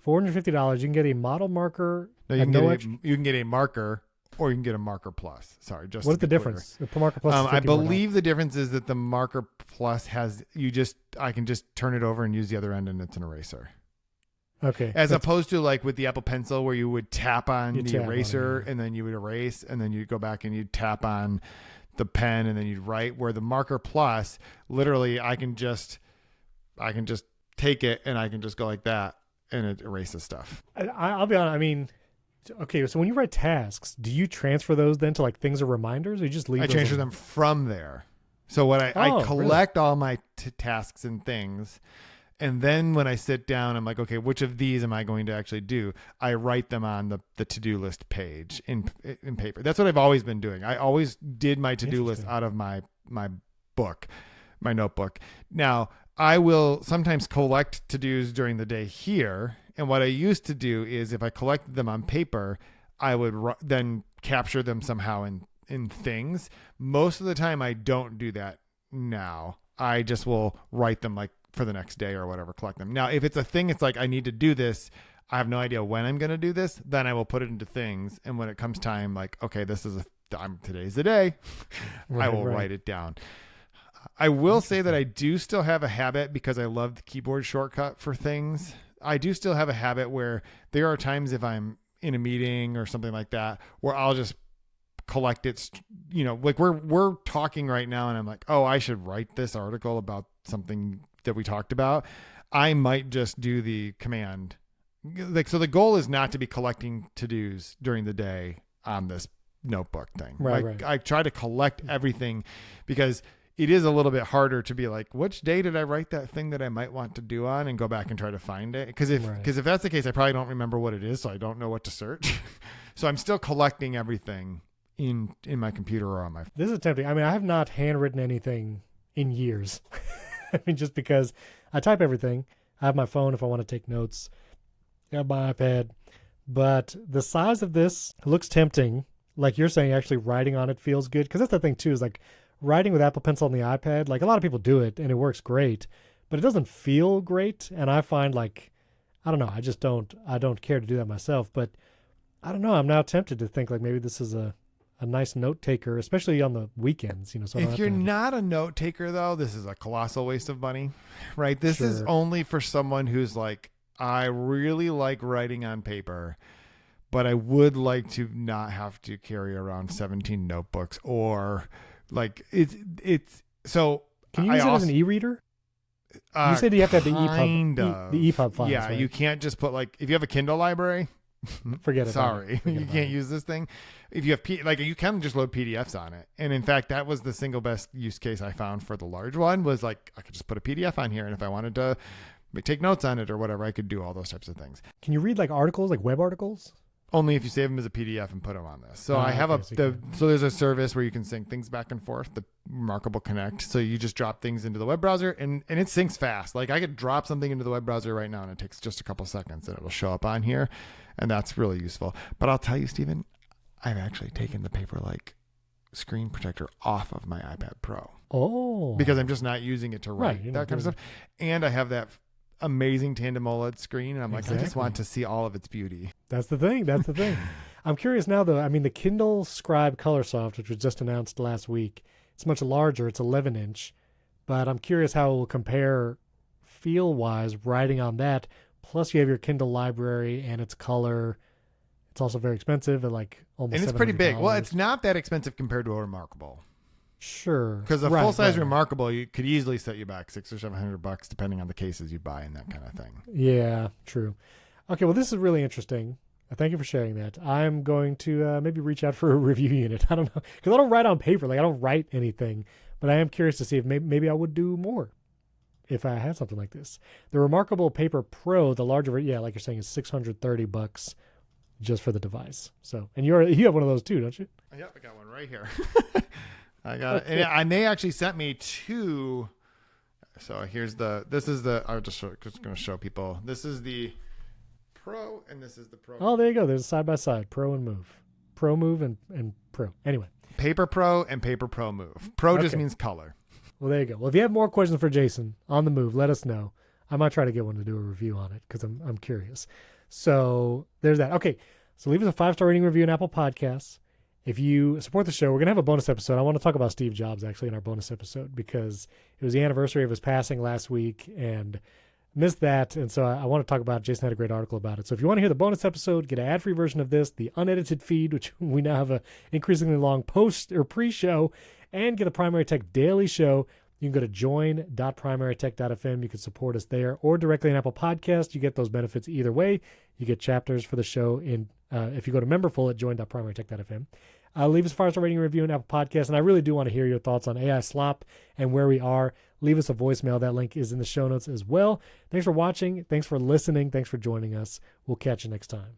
$450, you can get a model marker. No, you at you can get a marker, or you can get a Marker Plus. Sorry, just What's to the be clear. difference? The Marker Plus is I $50 believe the difference is that the Marker Plus I can just turn it over and use the other end, and it's an eraser. Okay. As That's- opposed to like with the Apple Pencil, where you would tap on You the tap on it, eraser yeah. and then you would erase, and then you'd go back and you'd tap on the pen and then you'd write. Where the Marker Plus, literally, I can just take it and I can just go like that and it erases stuff. I'll be honest. I mean, okay. So when you write tasks, do you transfer those then to like things or reminders, or you just leave? I those transfer in? them from there. So when I Oh, collect all my tasks and things, and then when I sit down, I'm like, okay, which of these am I going to actually do? I write them on the to-do list page in paper. That's what I've always been doing. I always did my to-do list Interesting. out of my book, my notebook. Now, I will sometimes collect to-dos during the day here. And what I used to do is if I collected them on paper, I would then capture them somehow in things. Most of the time, I don't do that now. I just will write them like for the next day or whatever, collect them. Now, if it's a thing, it's like I need to do this. I have no idea when I'm going to do this. Then I will put it into things. And when it comes time, like, okay, today's the day, I will write it down. I will say that I do still have a habit, because I love the keyboard shortcut for things. I do still have a habit where there are times if I'm in a meeting or something like that, where I'll just collect it, like we're talking right now and I'm like, oh, I should write this article about something that we talked about. I might just do the command. Like, so the goal is not to be collecting to-dos during the day on this notebook thing. Right. I try to collect everything, because it is a little bit harder to be like, which day did I write that thing that I might want to do on, and go back and try to find it. Because if that's the case, I probably don't remember what it is, so I don't know what to search. So I'm still collecting everything in my computer or on my phone. This is tempting. I mean, I have not handwritten anything in years. I mean, just because I type everything. I have my phone if I want to take notes. I have my iPad. But the size of this looks tempting. Like you're saying, actually writing on it feels good. Because that's the thing, too, is like writing with Apple Pencil on the iPad. Like a lot of people do it, and it works great. But it doesn't feel great. And I find like, I don't know, I don't care to do that myself. But I don't know. I'm now tempted to think like maybe this is a nice note taker, especially on the weekends, So If you're not a note taker, though, this is a colossal waste of money, right? This is Sure. only for someone who's like, I really like writing on paper, but I would like to not have to carry around 17 notebooks, or like it's so. Can you use it as an e-reader? You said you have to have the EPUB, the EPUB files. Yeah, right? you can't just put like, if you have a Kindle library, Forget it. sorry, Forget you about can't it. use this thing. If you have you can just load PDFs on it. And in fact, that was the single best use case I found for the large one, was like, I could just put a PDF on here, and if I wanted to take notes on it or whatever. I could do all those types of things. Can you read like articles, like web articles? Only if you save them as a PDF and put them on this. So Ah, I have okay, so there's a service where you can sync things back and forth, the Remarkable Connect. So you just drop things into the web browser and it syncs fast. Like I could drop something into the web browser right now and it takes just a couple seconds and it'll show up on here. And that's really useful. But I'll tell you, Stephen, I've actually taken the Paperlike screen protector off of my iPad Pro. Oh. Because I'm just not using it to write you're that not kind of doing stuff. And I have that amazing tandem OLED screen. And I'm like, I just Exactly. want to see all of its beauty. That's the thing. That's the thing. I'm curious now, though. I mean, the Kindle Scribe Colorsoft, which was just announced last week, it's much larger. It's 11-inch. But I'm curious how it will compare feel-wise writing on that. Plus, you have your Kindle library and its color. It's also very expensive at like almost And it's pretty big. Well, $700. it's not that expensive compared to a Remarkable. Sure. Because a Right, full-size right. Remarkable, you could easily set you back $600 or $700 depending on the cases you buy and that kind of thing. Yeah, true. Okay, well, this is really interesting. Thank you for sharing that. I'm going to maybe reach out for a review unit. I don't know. Because I don't write on paper. Like, I don't write anything. But I am curious to see if maybe I would do more if I had something like this. The Remarkable Paper Pro, the larger, yeah, like you're saying, is $630 just for the device. So, and you have one of those too, don't you? Yep, I got one right here. I got it. And they actually sent me two. So this is the, I'm just going to show people. This is the Pro and this is the Pro. Oh, there you go. There's side by side, Pro and Move. Pro Move and Pro. Anyway. Paper Pro and Paper Pro Move. Pro just Okay. means color. Well, there you go. Well, if you have more questions for Jason on the Move, let us know. I might try to get one to do a review on it because I'm curious. So there's that. Okay, so leave us a 5-star rating review in Apple Podcasts. If you support the show, we're going to have a bonus episode. I want to talk about Steve Jobs actually in our bonus episode because it was the anniversary of his passing last week and missed that. And so I want to talk about it. Jason had a great article about it. So if you want to hear the bonus episode, get an ad-free version of this, the unedited feed, which we now have a increasingly long post or pre-show, and get a Primary Tech daily show, you can go to join.primarytech.fm. You can support us there or directly in Apple Podcasts. You get those benefits either way. You get chapters for the show in if you go to memberful at join.primarytech.fm. Leave us a 5-star rating and review in Apple Podcasts. And I really do want to hear your thoughts on AI Slop and where we are. Leave us a voicemail. That link is in the show notes as well. Thanks for watching. Thanks for listening. Thanks for joining us. We'll catch you next time.